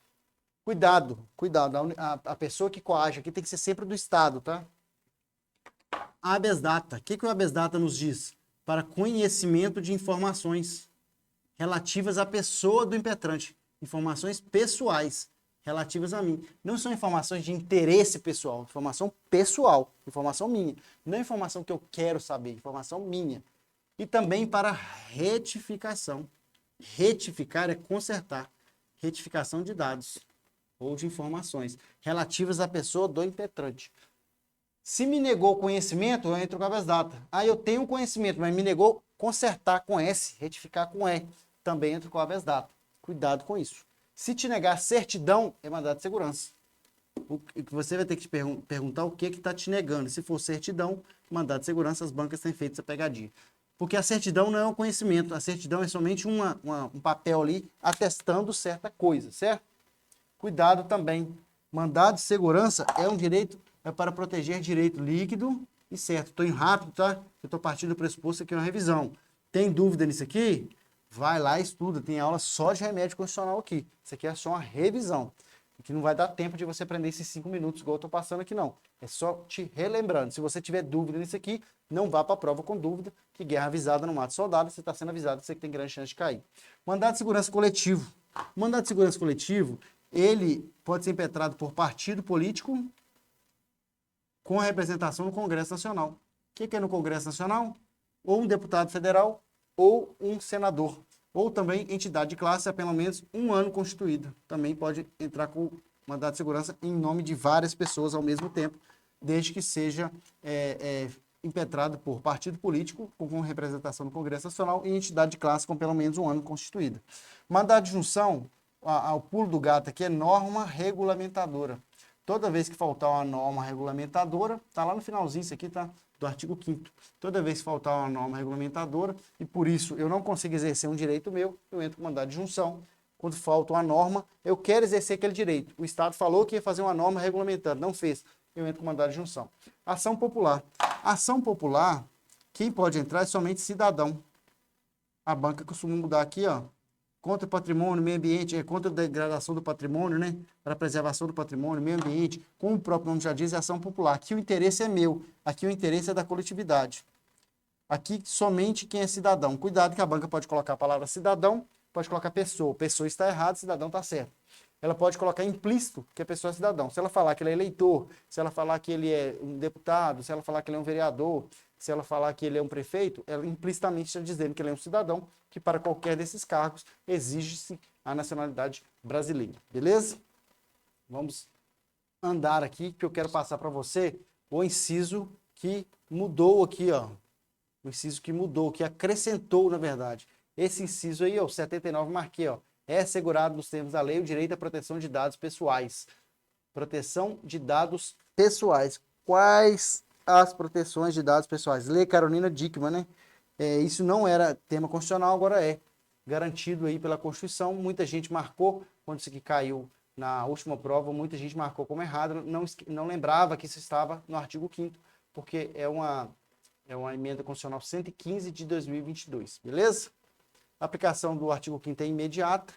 Cuidado, a pessoa que coage aqui tem que ser sempre do Estado, tá? Habeas data, o que o habeas data nos diz? Para conhecimento de informações relativas à pessoa do impetrante, informações pessoais relativas a mim. Não são informações de interesse pessoal, informação pessoal, informação minha. Não é informação que eu quero saber, informação minha. E também para retificação. Retificar é consertar. Retificação de dados ou de informações relativas à pessoa do impetrante. Se me negou conhecimento, eu entro com habeas data. Ah, eu tenho conhecimento, mas me negou consertar com S, retificar com E. Também entro com habeas data. Cuidado com isso. Se te negar certidão, é mandado de segurança. Você vai ter que te perguntar o que está te negando. Se for certidão, mandado de segurança, as bancas têm feito essa pegadinha. Porque a certidão não é um conhecimento, a certidão é somente um papel ali atestando certa coisa, certo? Cuidado também. Mandado de segurança é um direito, é para proteger direito líquido e certo. Estou indo rápido, tá? Eu estou partindo do pressuposto aqui é uma revisão. Tem dúvida nisso aqui? Vai lá e estuda. Tem aula só de remédio constitucional aqui. Isso aqui é só uma revisão. Que não vai dar tempo de você aprender esses 5 minutos, igual eu estou passando aqui, não. É só te relembrando. Se você tiver dúvida nisso aqui, não vá para a prova com dúvida, que guerra avisada não mata soldado, você está sendo avisado, você tem grande chance de cair. Mandado de segurança coletivo. O mandado de segurança coletivo, ele pode ser impetrado por partido político com representação no Congresso Nacional. O que é no Congresso Nacional? Ou um deputado federal ou um senador. Ou também entidade de classe há pelo menos 1 ano constituída. Também pode entrar com mandado de segurança em nome de várias pessoas ao mesmo tempo, desde que seja impetrado por partido político com representação no Congresso Nacional e entidade de classe com pelo menos 1 ano constituída. Mandado de junção, o pulo do gato aqui é norma regulamentadora. Toda vez que faltar uma norma regulamentadora, está lá no finalzinho, isso aqui tá do artigo 5º. Toda vez que faltar uma norma regulamentadora, e por isso eu não consigo exercer um direito meu, eu entro com mandado de junção. Quando falta uma norma, eu quero exercer aquele direito. O Estado falou que ia fazer uma norma regulamentando, não fez. Eu entro com mandado de junção. Ação popular. Ação popular, quem pode entrar é somente cidadão. A banca costuma mudar aqui, ó. Contra o patrimônio, meio ambiente, contra a degradação do patrimônio, né? Para a preservação do patrimônio, meio ambiente, como o próprio nome já diz, é ação popular. Aqui o interesse é meu, aqui o interesse é da coletividade. Aqui somente quem é cidadão. Cuidado que a banca pode colocar a palavra cidadão, pode colocar pessoa. Pessoa está errada, cidadão está certo. Ela pode colocar implícito que a pessoa é cidadão. Se ela falar que ele é eleitor, se ela falar que ele é um deputado, se ela falar que ele é um vereador, se ela falar que ele é um prefeito, ela implicitamente está dizendo que ele é um cidadão, que para qualquer desses cargos exige-se a nacionalidade brasileira. Beleza? Vamos andar aqui, que eu quero passar para você o inciso que mudou aqui, ó. O inciso que mudou, que acrescentou, na verdade. Esse inciso aí, ó, o 79, marquei, ó. É assegurado nos termos da lei o direito à proteção de dados pessoais. Proteção de dados pessoais. Quais as proteções de dados pessoais? Lei Carolina Dickmann, né? Isso não era tema constitucional, agora é garantido aí pela Constituição. Muita gente marcou, quando isso aqui caiu na última prova, muita gente marcou como errado, não lembrava que isso estava no artigo 5º, porque é uma emenda constitucional 115 de 2022, beleza? A aplicação do artigo 5º é imediata.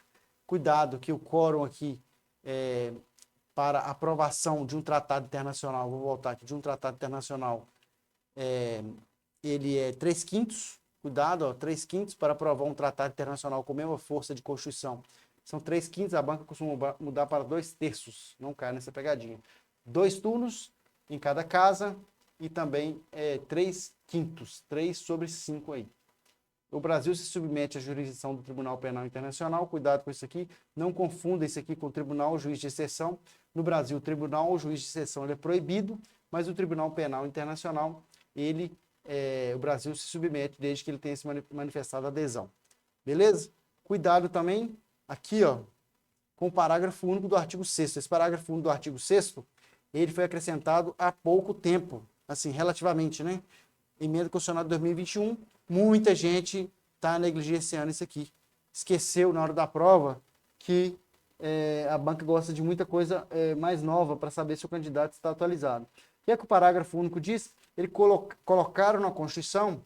Cuidado que o quórum aqui para aprovação de um tratado internacional, vou voltar aqui, de um tratado internacional, ele é 3/5. Cuidado, ó, 3/5 para aprovar um tratado internacional com a mesma força de Constituição. São 3/5, a banca costuma mudar para 2/3. Não cai nessa pegadinha. 2 turnos em cada casa e também 3/5, 3/5 aí. O Brasil se submete à jurisdição do Tribunal Penal Internacional. Cuidado com isso aqui. Não confunda isso aqui com o Tribunal ou Juiz de Exceção. No Brasil, o Tribunal ou Juiz de Exceção ele é proibido, mas o Tribunal Penal Internacional, o Brasil se submete desde que ele tenha se manifestado adesão. Beleza? Cuidado também aqui, ó, com o parágrafo único do artigo 6º. Esse parágrafo único do artigo 6º, ele foi acrescentado há pouco tempo, assim, relativamente, né? Emenda Constitucional de 2021, muita gente está negligenciando isso aqui. Esqueceu na hora da prova que a banca gosta de muita coisa mais nova para saber se o candidato está atualizado. O que é que o parágrafo único diz? Ele colocaram na Constituição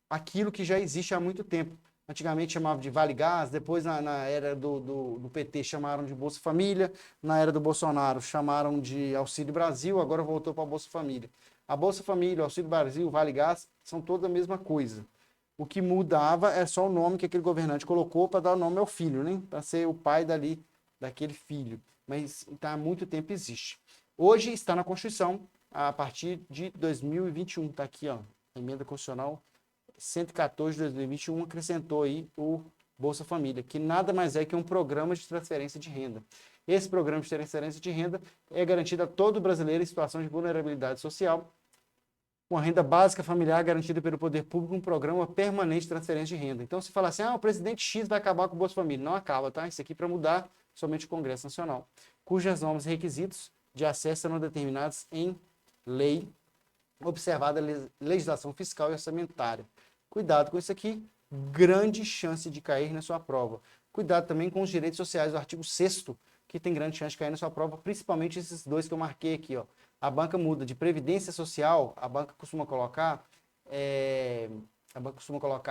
aquilo que já existe há muito tempo. Antigamente chamava de Vale Gás, depois na era do PT chamaram de Bolsa Família, na era do Bolsonaro chamaram de Auxílio Brasil, agora voltou para a Bolsa Família. A Bolsa Família, o Auxílio Brasil, o Vale Gás, são todas a mesma coisa. O que mudava é só o nome que aquele governante colocou para dar o nome ao filho, né? Para ser o pai daquele filho. Mas tá, há muito tempo existe. Hoje está na Constituição, a partir de 2021. Está aqui, ó, a emenda constitucional 114 de 2021 acrescentou aí o Bolsa Família, que nada mais é que um programa de transferência de renda. Esse programa de transferência de renda é garantido a todo brasileiro em situação de vulnerabilidade social, com a renda básica familiar garantida pelo poder público, um programa permanente de transferência de renda. Então, se fala assim, o presidente X vai acabar com o Bolsa Família. Não acaba, tá? Isso aqui para mudar somente o Congresso Nacional, cujas normas e requisitos de acesso serão determinados em lei, observada a legislação fiscal e orçamentária. Cuidado com isso aqui, grande chance de cair na sua prova. Cuidado também com os direitos sociais do artigo 6º, que tem grande chance de cair na sua prova, principalmente esses dois que eu marquei aqui, ó. A banca muda de previdência social, a banca costuma colocar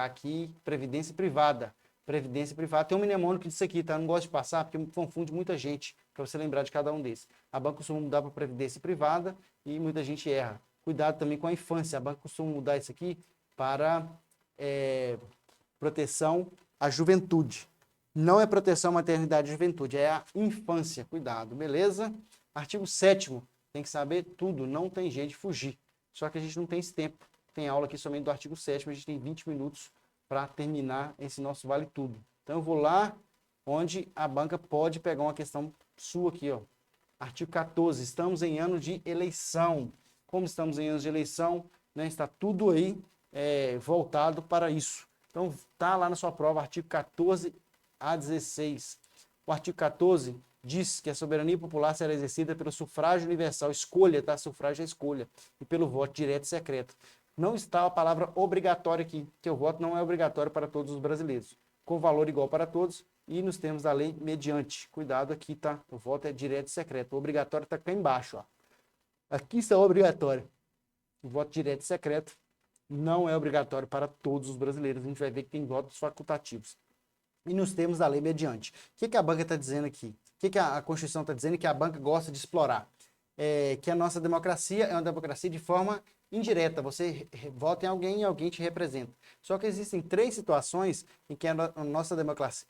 aqui previdência privada. Previdência privada tem um mnemônico disso aqui, tá? Não gosto de passar porque confunde muita gente, para você lembrar de cada um desses. A banca costuma mudar para previdência privada e muita gente erra. Cuidado também com a infância, a banca costuma mudar isso aqui para proteção à juventude. Não é proteção à maternidade e juventude, é a infância. Cuidado, beleza? Artigo 7º, tem que saber tudo, não tem jeito de fugir. Só que a gente não tem esse tempo. Tem aula aqui somente do artigo 7º, a gente tem 20 minutos para terminar esse nosso Vale Tudo. Então eu vou lá onde a banca pode pegar uma questão sua aqui, ó. Artigo 14, estamos em ano de eleição. Como estamos em anos de eleição, né, está tudo aí voltado para isso. Então, está lá na sua prova, artigo 14 a 16. O artigo 14 diz que a soberania popular será exercida pelo sufrágio universal, escolha, tá? Sufrágio é escolha, e pelo voto direto e secreto. Não está a palavra obrigatória aqui, que o voto não é obrigatório para todos os brasileiros, com valor igual para todos e nos termos da lei mediante. Cuidado aqui, tá? O voto é direto e secreto. O obrigatório está aqui embaixo, ó. Aqui está obrigatório. O voto direto e secreto não é obrigatório para todos os brasileiros. A gente vai ver que tem votos facultativos. E nos termos da lei mediante. O que a banca está dizendo aqui? O que a Constituição está dizendo que a banca gosta de explorar? Que a nossa democracia é uma democracia de forma indireta. Você vota em alguém e alguém te representa. Só que existem 3 situações em que a nossa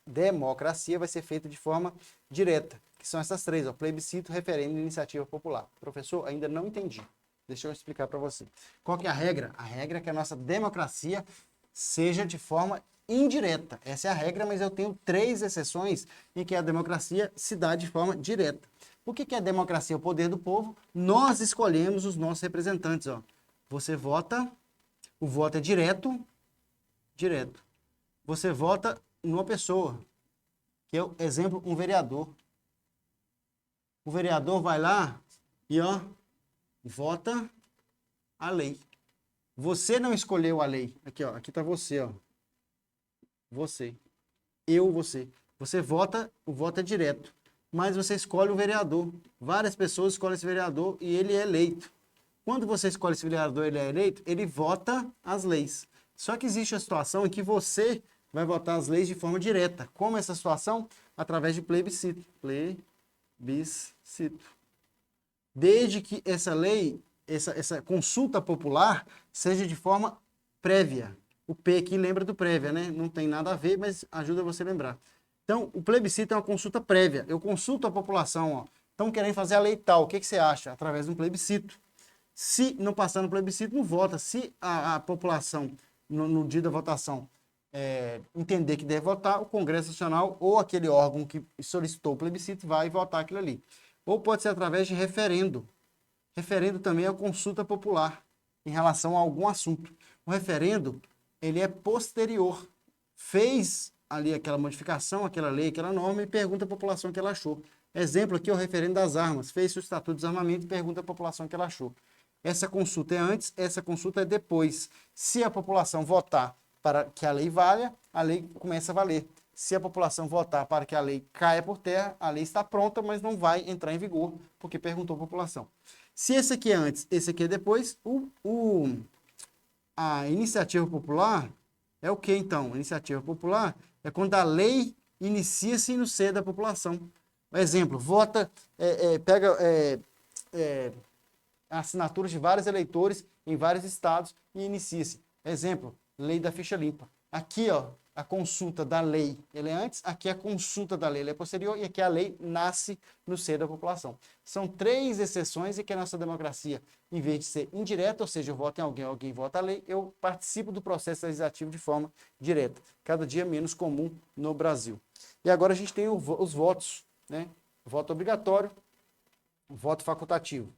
democracia vai ser feita de forma direta. Que são essas 3, ó, plebiscito, referendo e iniciativa popular. Professor, ainda não entendi. Deixa eu explicar para você. Qual que é a regra? A regra é que a nossa democracia seja de forma indireta. Essa é a regra, mas eu tenho 3 exceções em que a democracia se dá de forma direta. O que é a democracia? O poder do povo. Nós escolhemos os nossos representantes. Ó. Você vota, o voto é direto. Você vota numa pessoa, que é, exemplo, um vereador. O vereador vai lá e, ó, vota a lei. Você não escolheu a lei. Aqui, ó, aqui tá você, ó. Você. Você. Você vota, o voto é direto. Mas você escolhe o vereador. Várias pessoas escolhem esse vereador e ele é eleito. Quando você escolhe esse vereador e ele é eleito, ele vota as leis. Só que existe a situação em que você vai votar as leis de forma direta. Como essa situação? Através de plebiscito. Plebiscito. Desde que essa lei, essa consulta popular, seja de forma prévia. O P aqui lembra do prévia, né? Não tem nada a ver, mas ajuda você a lembrar. Então, o plebiscito é uma consulta prévia. Eu consulto a população, ó. Estão querendo fazer a lei tal. O que você acha? Através de um plebiscito. Se não passar no plebiscito, não vota. Se a população, no dia da votação, entender que deve votar, o Congresso Nacional ou aquele órgão que solicitou o plebiscito vai votar aquilo ali. Ou pode ser através de referendo. Referendo também é consulta popular em relação a algum assunto. O referendo, ele é posterior. Fez ali aquela modificação, aquela lei, aquela norma e pergunta à população o que ela achou. Exemplo aqui é o referendo das armas. Fez o Estatuto de Desarmamento e pergunta à população o que ela achou. Essa consulta é antes, essa consulta é depois. Se a população votar para que a lei valha, a lei começa a valer. Se a população votar para que a lei caia por terra, a lei está pronta, mas não vai entrar em vigor, porque perguntou a população. Se esse aqui é antes, esse aqui é depois, a iniciativa popular é o que, então? A iniciativa popular é quando a lei inicia-se no seio da população. Exemplo, vota, pega assinaturas de vários eleitores em vários estados e inicia-se. Exemplo, lei da ficha limpa. Aqui, ó, a consulta da lei, ele é antes, aqui a consulta da lei, ele é posterior, e aqui a lei nasce no seio da população. São 3 exceções em que a nossa democracia, em vez de ser indireta, ou seja, eu voto em alguém, alguém vota a lei, eu participo do processo legislativo de forma direta. Cada dia menos comum no Brasil. E agora a gente tem os votos, né? Voto obrigatório, voto facultativo.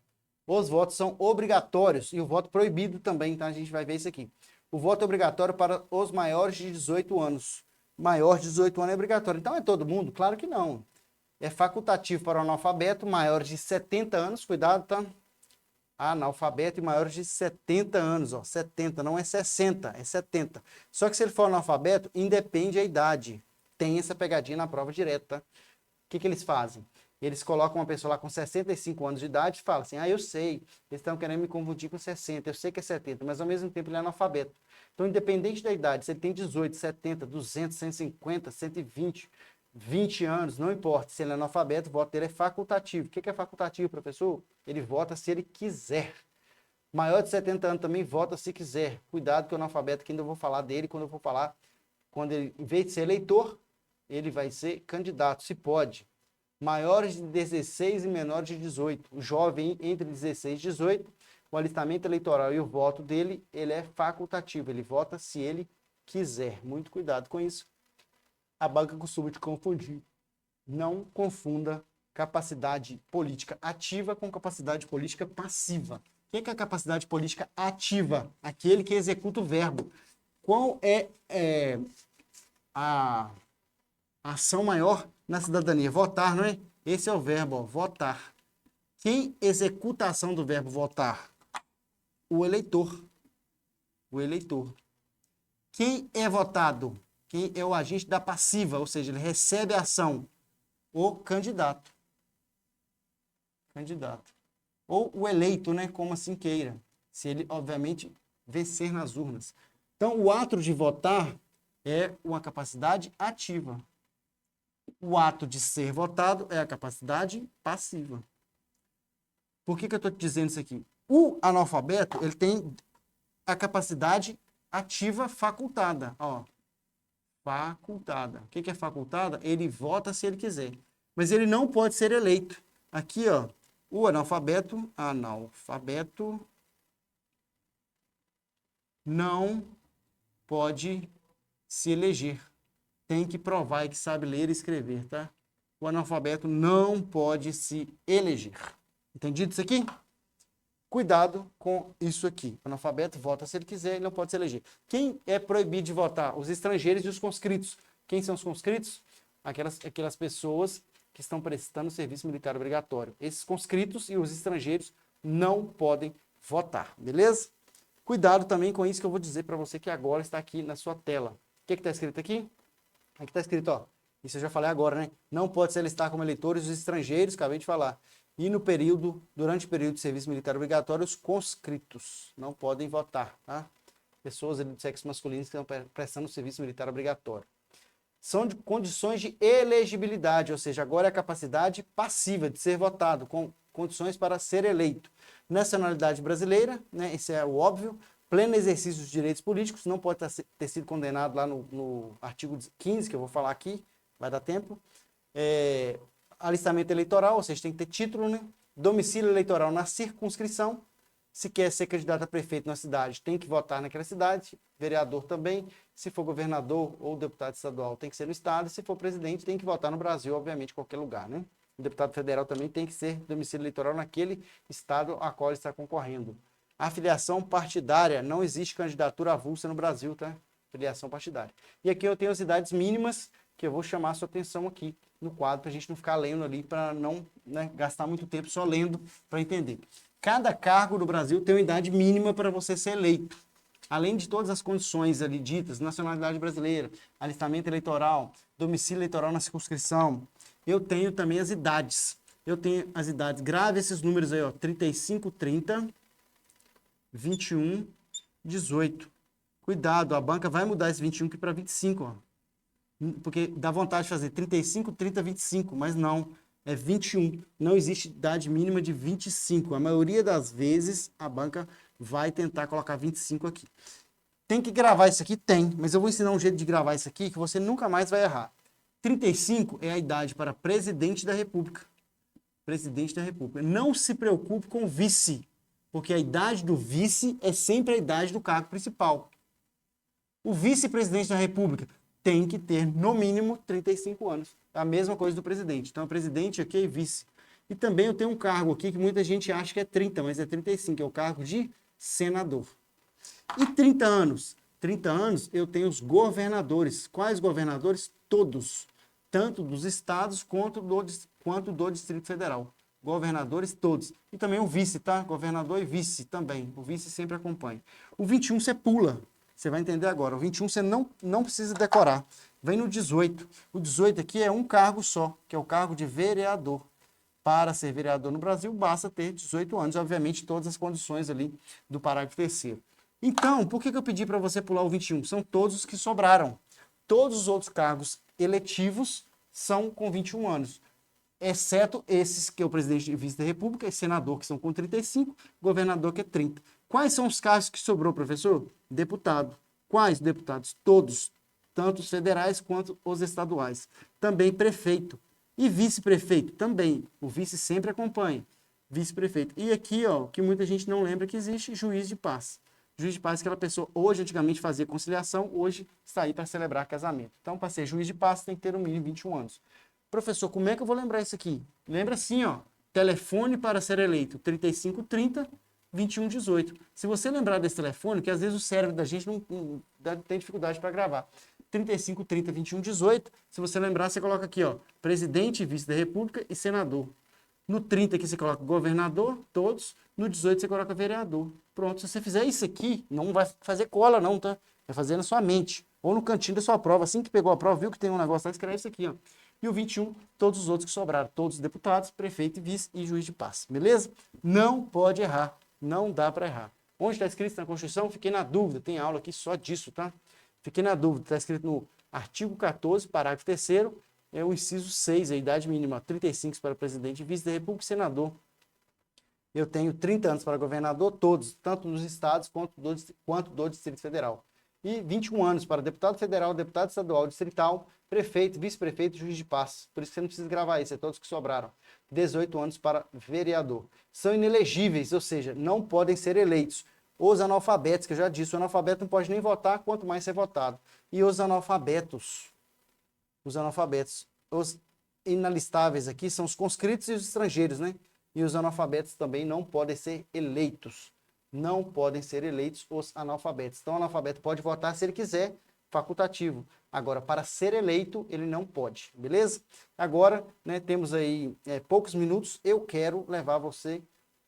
Os votos são obrigatórios e o voto proibido também, tá? A gente vai ver isso aqui. O voto é obrigatório para os maiores de 18 anos. Maior de 18 anos é obrigatório. Então é todo mundo? Claro que não. É facultativo para o analfabeto, maiores de 70 anos, cuidado, tá? Analfabeto e maiores de 70 anos, ó, 70, não é 60, é 70. Só que se ele for analfabeto, independe a idade. Tem essa pegadinha na prova direta. O que eles fazem? Eles colocam uma pessoa lá com 65 anos de idade e falam assim, eu sei, eles estão querendo me confundir com 60, eu sei que é 70, mas ao mesmo tempo ele é analfabeto. Então, independente da idade, se ele tem 18, 70, 200, 150, 120, 20 anos, não importa, se ele é analfabeto, o voto dele é facultativo. O que é facultativo, professor? Ele vota se ele quiser. Maior de 70 anos também vota se quiser. Cuidado que o analfabeto, que ainda eu vou falar dele, quando eu vou falar, quando ele, em vez de ser eleitor, ele vai ser candidato, se pode. Maiores de 16 e menores de 18. O jovem entre 16 e 18, o alistamento eleitoral e o voto dele, ele é facultativo. Ele vota se ele quiser. Muito cuidado com isso. A banca costuma te confundir. Não confunda capacidade política ativa com capacidade política passiva. O que é a capacidade política ativa? Aquele que executa o verbo. Qual é a ação maior na cidadania? Votar, não é? Esse é o verbo, ó, votar. Quem executa a ação do verbo votar? O eleitor. O eleitor. Quem é votado? Quem é o agente da passiva, ou seja, ele recebe a ação? O candidato. Candidato. Ou o eleito, né? Como assim queira. Se ele, obviamente, vencer nas urnas. Então, o ato de votar é uma capacidade ativa. O ato de ser votado é a capacidade passiva. Por que eu estou te dizendo isso aqui? O analfabeto, ele tem a capacidade ativa facultada. Ó, facultada. O que é facultada? Ele vota se ele quiser. Mas ele não pode ser eleito. Aqui, ó, o analfabeto não pode se eleger. Tem que provar que sabe ler e escrever, tá? O analfabeto não pode se eleger. Entendido isso aqui? Cuidado com isso aqui. O analfabeto vota se ele quiser e não pode se eleger. Quem é proibido de votar? Os estrangeiros e os conscritos. Quem são os conscritos? Aquelas pessoas que estão prestando serviço militar obrigatório. Esses conscritos e os estrangeiros não podem votar, beleza? Cuidado também com isso que eu vou dizer para você que agora está aqui na sua tela. O que está escrito aqui? Aqui está escrito, ó, isso eu já falei agora, né? Não pode se alistar como eleitores os estrangeiros, acabei de falar. E durante o período de serviço militar obrigatório, os conscritos não podem votar, tá? Pessoas do sexo masculino que estão prestando serviço militar obrigatório. São de condições de elegibilidade, ou seja, agora é a capacidade passiva de ser votado, com condições para ser eleito. Nacionalidade brasileira, né? Esse é o óbvio. Pleno exercício dos direitos políticos, não pode ter sido condenado lá no artigo 15, que eu vou falar aqui, vai dar tempo. Alistamento eleitoral, ou seja, tem que ter título, né? Domicílio eleitoral na circunscrição. Se quer ser candidato a prefeito na cidade, tem que votar naquela cidade. Vereador também. Se for governador ou deputado estadual, tem que ser no estado. Se for presidente, tem que votar no Brasil, obviamente, em qualquer lugar, né? O deputado federal também tem que ser domicílio eleitoral naquele estado a qual ele está concorrendo. A filiação partidária, não existe candidatura avulsa no Brasil, tá? Filiação partidária. E aqui eu tenho as idades mínimas, que eu vou chamar a sua atenção aqui no quadro, para a gente não ficar lendo ali, para não, né, gastar muito tempo só lendo para entender. Cada cargo no Brasil tem uma idade mínima para você ser eleito. Além de todas as condições ali ditas, nacionalidade brasileira, alistamento eleitoral, domicílio eleitoral na circunscrição, eu tenho também as idades. Eu tenho as idades, grave esses números aí, ó, 35, 30, 21, 18. Cuidado, a banca vai mudar esse 21 aqui para 25, ó. Porque dá vontade de fazer 35, 30, 25, mas não. É 21. Não existe idade mínima de 25. A maioria das vezes a banca vai tentar colocar 25 aqui. Tem que gravar isso aqui? Tem, mas eu vou ensinar um jeito de gravar isso aqui que você nunca mais vai errar. 35 é a idade para presidente da República. Presidente da República. Não se preocupe com o vice, porque a idade do vice é sempre a idade do cargo principal. O vice-presidente da República tem que ter, no mínimo, 35 anos. A mesma coisa do presidente. Então, o presidente aqui é vice. E também eu tenho um cargo aqui que muita gente acha que é 30, mas é 35, é o cargo de senador. E 30 anos? 30 anos eu tenho os governadores. Quais governadores? Todos. Tanto dos estados quanto do Distrito Federal. Governadores todos. E também o vice, tá? Governador e vice também. O vice sempre acompanha. O 21 você pula. Você vai entender agora. O 21 você não precisa decorar. Vem no 18. O 18 aqui é um cargo só, que é o cargo de vereador. Para ser vereador no Brasil, basta ter 18 anos. Obviamente, todas as condições ali do parágrafo 3º. Então, por que eu pedi para você pular o 21? São todos os que sobraram. Todos os outros cargos eletivos são com 21 anos. Exceto esses que é o presidente e vice da República, e senador, que são com 35, governador, que é 30. Quais são os cargos que sobrou, professor? Deputado. Quais deputados? Todos, tanto os federais quanto os estaduais. Também prefeito. E vice-prefeito? Também. O vice sempre acompanha. Vice-prefeito. E aqui, ó, que muita gente não lembra que existe, juiz de paz. Juiz de paz é aquela pessoa, hoje, antigamente fazia conciliação, hoje está aí para celebrar casamento. Então, para ser juiz de paz, tem que ter no mínimo 21 anos. Professor, como é que eu vou lembrar isso aqui? Lembra assim, ó, telefone para ser eleito, 3530, 2118. Se você lembrar desse telefone, que às vezes o cérebro da gente não tem dificuldade para gravar. 3530, 2118, se você lembrar, você coloca aqui, ó, presidente e vice da República e senador. No 30 aqui você coloca governador, todos. No 18 você coloca vereador. Pronto, se você fizer isso aqui, não vai fazer cola não, tá? Vai fazer na sua mente. Ou no cantinho da sua prova. Assim que pegou a prova, viu que tem um negócio lá, escreve isso aqui, ó. E o 21, todos os outros que sobraram. Todos os deputados, prefeito e vice e juiz de paz. Beleza? Não pode errar. Não dá para errar. Onde está escrito na Constituição? Fiquei na dúvida. Tem aula aqui só disso, tá? Fiquei na dúvida. Está escrito no artigo 14, parágrafo 3º, é o inciso 6, a idade mínima 35 para presidente e vice da República e senador. Eu tenho 30 anos para governador, todos, tanto dos estados quanto do Distrito Federal. E 21 anos para deputado federal, deputado estadual, distrital, prefeito, vice-prefeito e juiz de paz. Por isso que você não precisa gravar isso, é todos que sobraram. 18 anos para vereador. São inelegíveis, ou seja, não podem ser eleitos. Os analfabetos, que eu já disse, o analfabeto não pode nem votar, quanto mais ser votado. E os analfabetos, os inalistáveis aqui são os conscritos e os estrangeiros, né? E os analfabetos também não podem ser eleitos. Não podem ser eleitos os analfabetos. Então, o analfabeto pode votar se ele quiser, facultativo. Agora, para ser eleito, ele não pode, beleza? Agora, né, temos aí poucos minutos. Eu quero levar você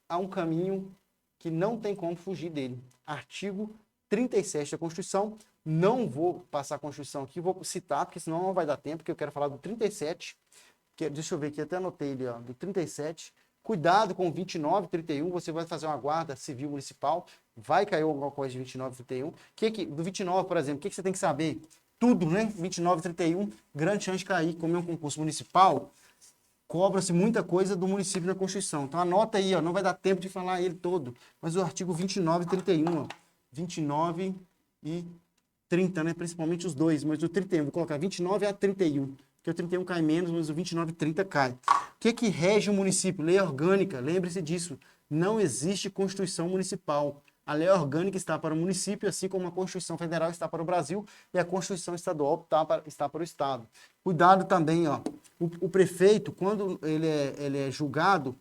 a um caminho que não tem como fugir dele. Artigo 37 da Constituição. Não vou passar a Constituição aqui, vou citar, porque senão não vai dar tempo, porque eu quero falar do 37. Deixa eu ver aqui, até anotei ele, ó, do 37. Cuidado com o 29 e 31, você vai fazer uma guarda civil municipal, vai cair alguma coisa de 29 e 31. Do 29, por exemplo, o que você tem que saber? Tudo, né? 29 e 31, grande chance de cair. Como é um concurso municipal, cobra-se muita coisa do município na Constituição. Então anota aí, ó, não vai dar tempo de falar ele todo, mas o artigo 29 e 31, ó, 29 e 30, né? Principalmente os dois, mas o 31, vou colocar 29 a 31. Porque o 31 cai menos, mas o 29 e 30 cai. O que rege o município? Lei orgânica, lembre-se disso. Não existe Constituição municipal. A lei orgânica está para o município, assim como a Constituição Federal está para o Brasil e a Constituição Estadual está para o Estado. Cuidado também, ó. O prefeito, quando ele é julgado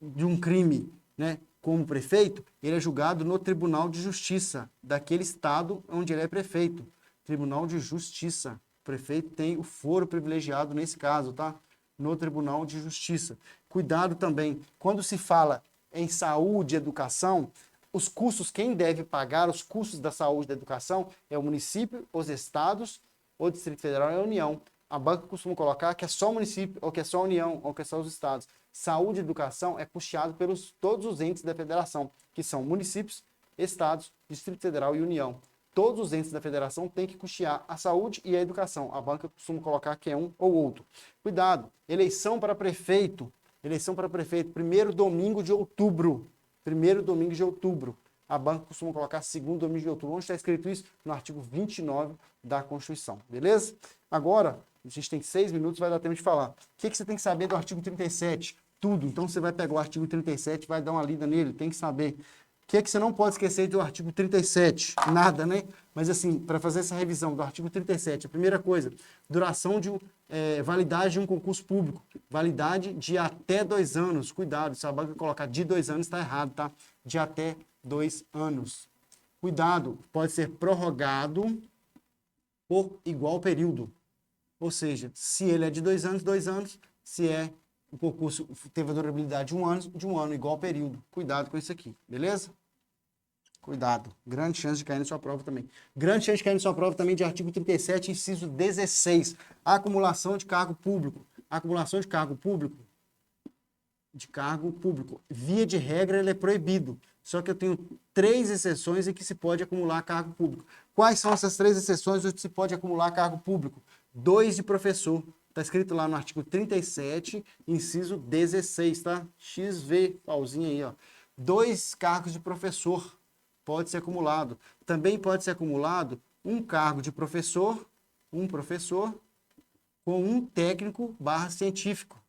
de um crime, né, como prefeito, ele é julgado no Tribunal de Justiça daquele estado onde ele é prefeito. Tribunal de Justiça. O prefeito tem o foro privilegiado nesse caso, tá? No Tribunal de Justiça. Cuidado também, quando se fala em saúde e educação, os custos, quem deve pagar os custos da saúde e da educação é o município, os estados, o Distrito Federal e a União. A banca costuma colocar que é só o município, ou que é só a União, ou que é só os estados. Saúde e educação é custeado pelos todos os entes da federação, que são municípios, estados, Distrito Federal e União. Todos os entes da federação têm que custear a saúde e a educação. A banca costuma colocar que é um ou outro. Cuidado, eleição para prefeito, primeiro domingo de outubro. Primeiro domingo de outubro. A banca costuma colocar segundo domingo de outubro. Onde está escrito isso? No artigo 29 da Constituição, beleza? Agora, a gente tem 6 minutos, vai dar tempo de falar. O que você tem que saber do artigo 37? Tudo. Então, você vai pegar o artigo 37, vai dar uma lida nele, tem que saber. O que você não pode esquecer do artigo 37? Nada, né? Mas assim, para fazer essa revisão do artigo 37, a primeira coisa, duração de validade de um concurso público. Validade de até 2 anos. Cuidado, se a banca colocar de 2 anos, está errado, tá? De até 2 anos. Cuidado, pode ser prorrogado por igual período. Ou seja, se ele é de 2 anos, 2 anos. Se o concurso teve a durabilidade de um ano, igual período. Cuidado com isso aqui, beleza? Cuidado. Grande chance de cair na sua prova também. Grande chance de cair na sua prova também de artigo 37, inciso 16. Acumulação de cargo público. Acumulação de cargo público. Via de regra, ele é proibido. Só que eu tenho 3 exceções em que se pode acumular cargo público. Quais são essas 3 exceções onde se pode acumular cargo público? 2 de professor. Está escrito lá no artigo 37, inciso 16, tá? XV, pauzinho aí, ó. 2 cargos de professor pode ser acumulado. Também pode ser acumulado um cargo de professor, um professor, com um técnico / científico.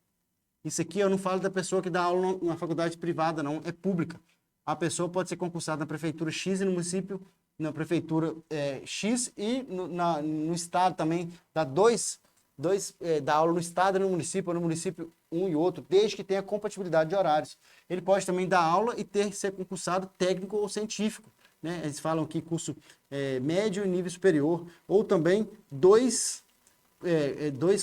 Isso aqui eu não falo da pessoa que dá aula na faculdade privada, não, é pública. A pessoa pode ser concursada na prefeitura X e no município, na prefeitura X e no estado também, dá aula no estado e no município um e outro, desde que tenha compatibilidade de horários. Ele pode também dar aula e ser concursado técnico ou científico, né? Eles falam aqui curso médio e nível superior, ou também 2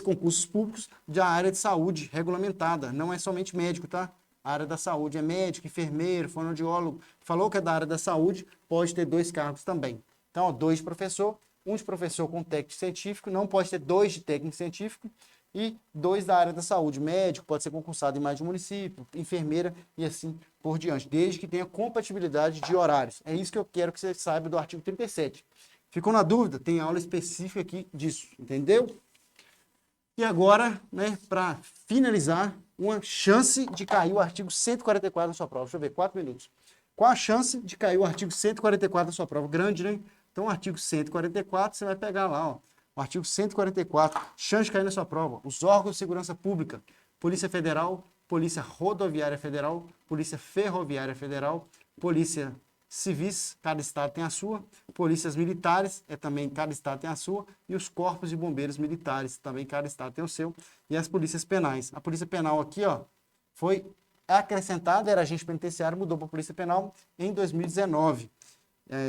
concursos públicos da área de saúde regulamentada, não é somente médico, tá? A área da saúde é médico, enfermeiro, fonoaudiólogo, falou que é da área da saúde, pode ter 2 cargos também. Então, 2 de professor, 1 de professor com técnico científico, não pode ter 2 de técnico científico, e 2 da área da saúde. Médico pode ser concursado em mais de um município, enfermeira e assim por diante, desde que tenha compatibilidade de horários. É isso que eu quero que você saiba do artigo 37. Ficou na dúvida? Tem aula específica aqui disso, entendeu? E agora, né, para finalizar, uma chance de cair o artigo 144 na sua prova. Deixa eu ver, 4 minutos. Qual a chance de cair o artigo 144 na sua prova? Grande, né? Então, o artigo 144, você vai pegar lá, ó. O artigo 144, chance de cair na sua prova. Os órgãos de segurança pública, Polícia Federal, Polícia Rodoviária Federal, Polícia Ferroviária Federal, Polícia Civis, cada estado tem a sua, polícias militares, também cada estado tem a sua, e os corpos de bombeiros militares, também cada estado tem o seu, e as polícias penais. A polícia penal aqui, ó, foi acrescentada, era agente penitenciário, mudou para a polícia penal em 2019.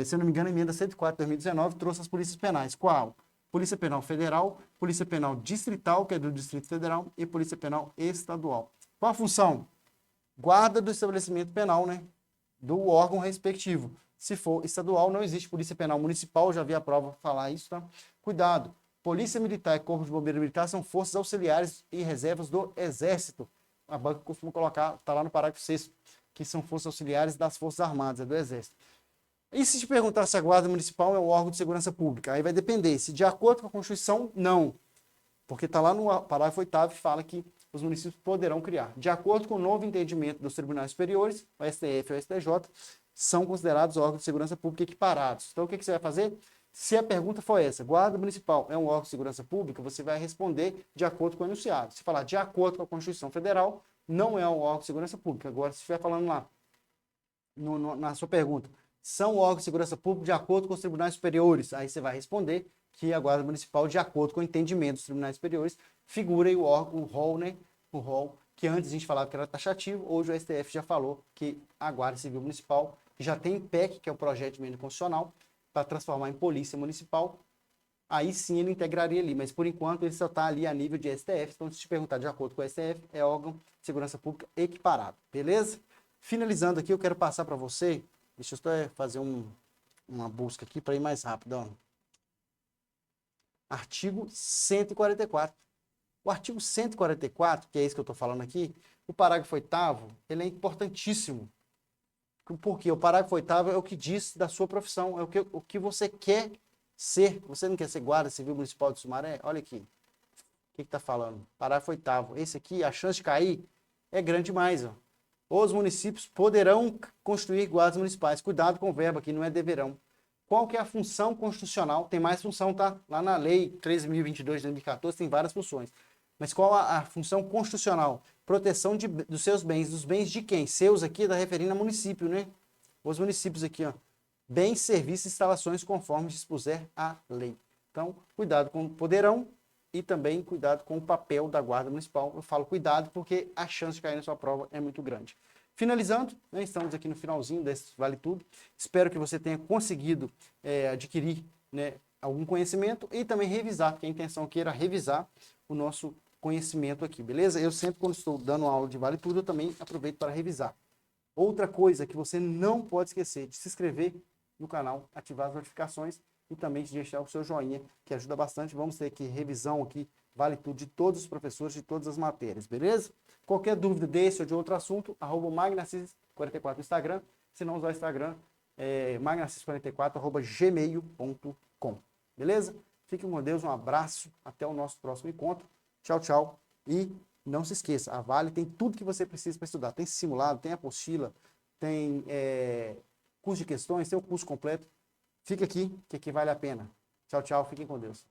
Se eu não me engano, a emenda 104 de 2019 trouxe as polícias penais. Qual? Polícia Penal Federal, Polícia Penal Distrital, que é do Distrito Federal, e Polícia Penal Estadual. Qual a função? Guarda do estabelecimento penal, né? Do órgão respectivo. Se for estadual, não existe polícia penal municipal, já vi a prova falar isso, tá? Cuidado, polícia militar e corpo de bombeiro militar são forças auxiliares e reservas do Exército. A banca costuma colocar, tá lá no parágrafo 6º, que são forças auxiliares das Forças Armadas, é do Exército. E se te perguntar se a Guarda Municipal é um órgão de segurança pública? Aí vai depender, se de acordo com a Constituição, não. Porque tá lá no parágrafo 8º que fala que os municípios poderão criar. De acordo com o novo entendimento dos tribunais superiores, o STF e o STJ, são considerados órgãos de segurança pública equiparados. Então, o que você vai fazer? Se a pergunta for essa, Guarda Municipal é um órgão de segurança pública, você vai responder de acordo com o enunciado. Se falar de acordo com a Constituição Federal, não é um órgão de segurança pública. Agora, se estiver falando lá, na sua pergunta, são órgãos de segurança pública de acordo com os tribunais superiores, aí você vai responder que a Guarda Municipal, de acordo com o entendimento dos tribunais superiores, figura aí o órgão, o rol, né? O rol que antes a gente falava que era taxativo, hoje o STF já falou que a Guarda Civil Municipal já tem PEC, que é o projeto de emenda constitucional, para transformar em polícia municipal. Aí sim ele integraria ali, mas por enquanto ele só está ali a nível de STF, então se te perguntar de acordo com o STF, é órgão de segurança pública equiparado, beleza? Finalizando aqui, eu quero passar para você, deixa eu só fazer uma busca aqui para ir mais rápido, ó. Artigo 144. O artigo 144, que é isso que eu estou falando aqui, o parágrafo 8º, ele é importantíssimo. Porque o parágrafo 8º é o que diz da sua profissão, é o que você quer ser. Você não quer ser guarda civil municipal de Sumaré? Olha aqui. O que está falando? Parágrafo 8º. Esse aqui, a chance de cair é grande demais. Ó. Os municípios poderão construir guardas municipais. Cuidado com o verbo aqui, não é deverão. Qual que é a função constitucional? Tem mais função, tá? Lá na lei 13.022 de 2014 tem várias funções. Mas qual a função constitucional? Proteção dos seus bens. Dos bens de quem? Seus aqui, tá referindo a município, né? Os municípios aqui, ó. Bens, serviços e instalações conforme dispuser a lei. Então, cuidado com o poderão e também cuidado com o papel da Guarda Municipal. Eu falo cuidado porque a chance de cair na sua prova é muito grande. Finalizando, né, estamos aqui no finalzinho desse Vale Tudo. Espero que você tenha conseguido adquirir, né, algum conhecimento e também revisar, porque a intenção aqui era revisar o nosso conhecimento aqui, beleza? Eu sempre, quando estou dando aula de Vale Tudo, eu também aproveito para revisar. Outra coisa que você não pode esquecer de se inscrever no canal, ativar as notificações e também de deixar o seu joinha, que ajuda bastante. Vamos ter aqui revisão aqui, Vale Tudo, de todos os professores, de todas as matérias, beleza? Qualquer dúvida desse ou de outro assunto, @magnacis44 no Instagram. Se não usar o Instagram, magnacis44@gmail.com. Beleza? Fiquem com Deus, um abraço, até o nosso próximo encontro. Tchau, tchau. E não se esqueça, a Vale tem tudo que você precisa para estudar. Tem simulado, tem apostila, tem curso de questões, tem o curso completo. Fica aqui, que aqui vale a pena. Tchau, tchau. Fiquem com Deus.